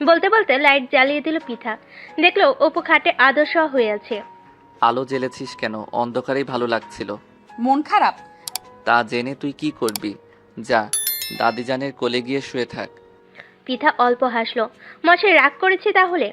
বলতে বলতে লাইট জ্বালিয়ে দিল পিঠা। দেখলো অপু খাটে আদর্শ হয়ে আছে। আলো জ্বেলেছিস কেন? অন্ধকারেই ভালো লাগছিল। মন খারাপ? তা জেনে তুই কি করবি? যা, দাদিজানের কোলে গিয়ে শুয়ে থাক। পৃথা অল্প হাসলো। মশাই রাগ করেছে তাহলে?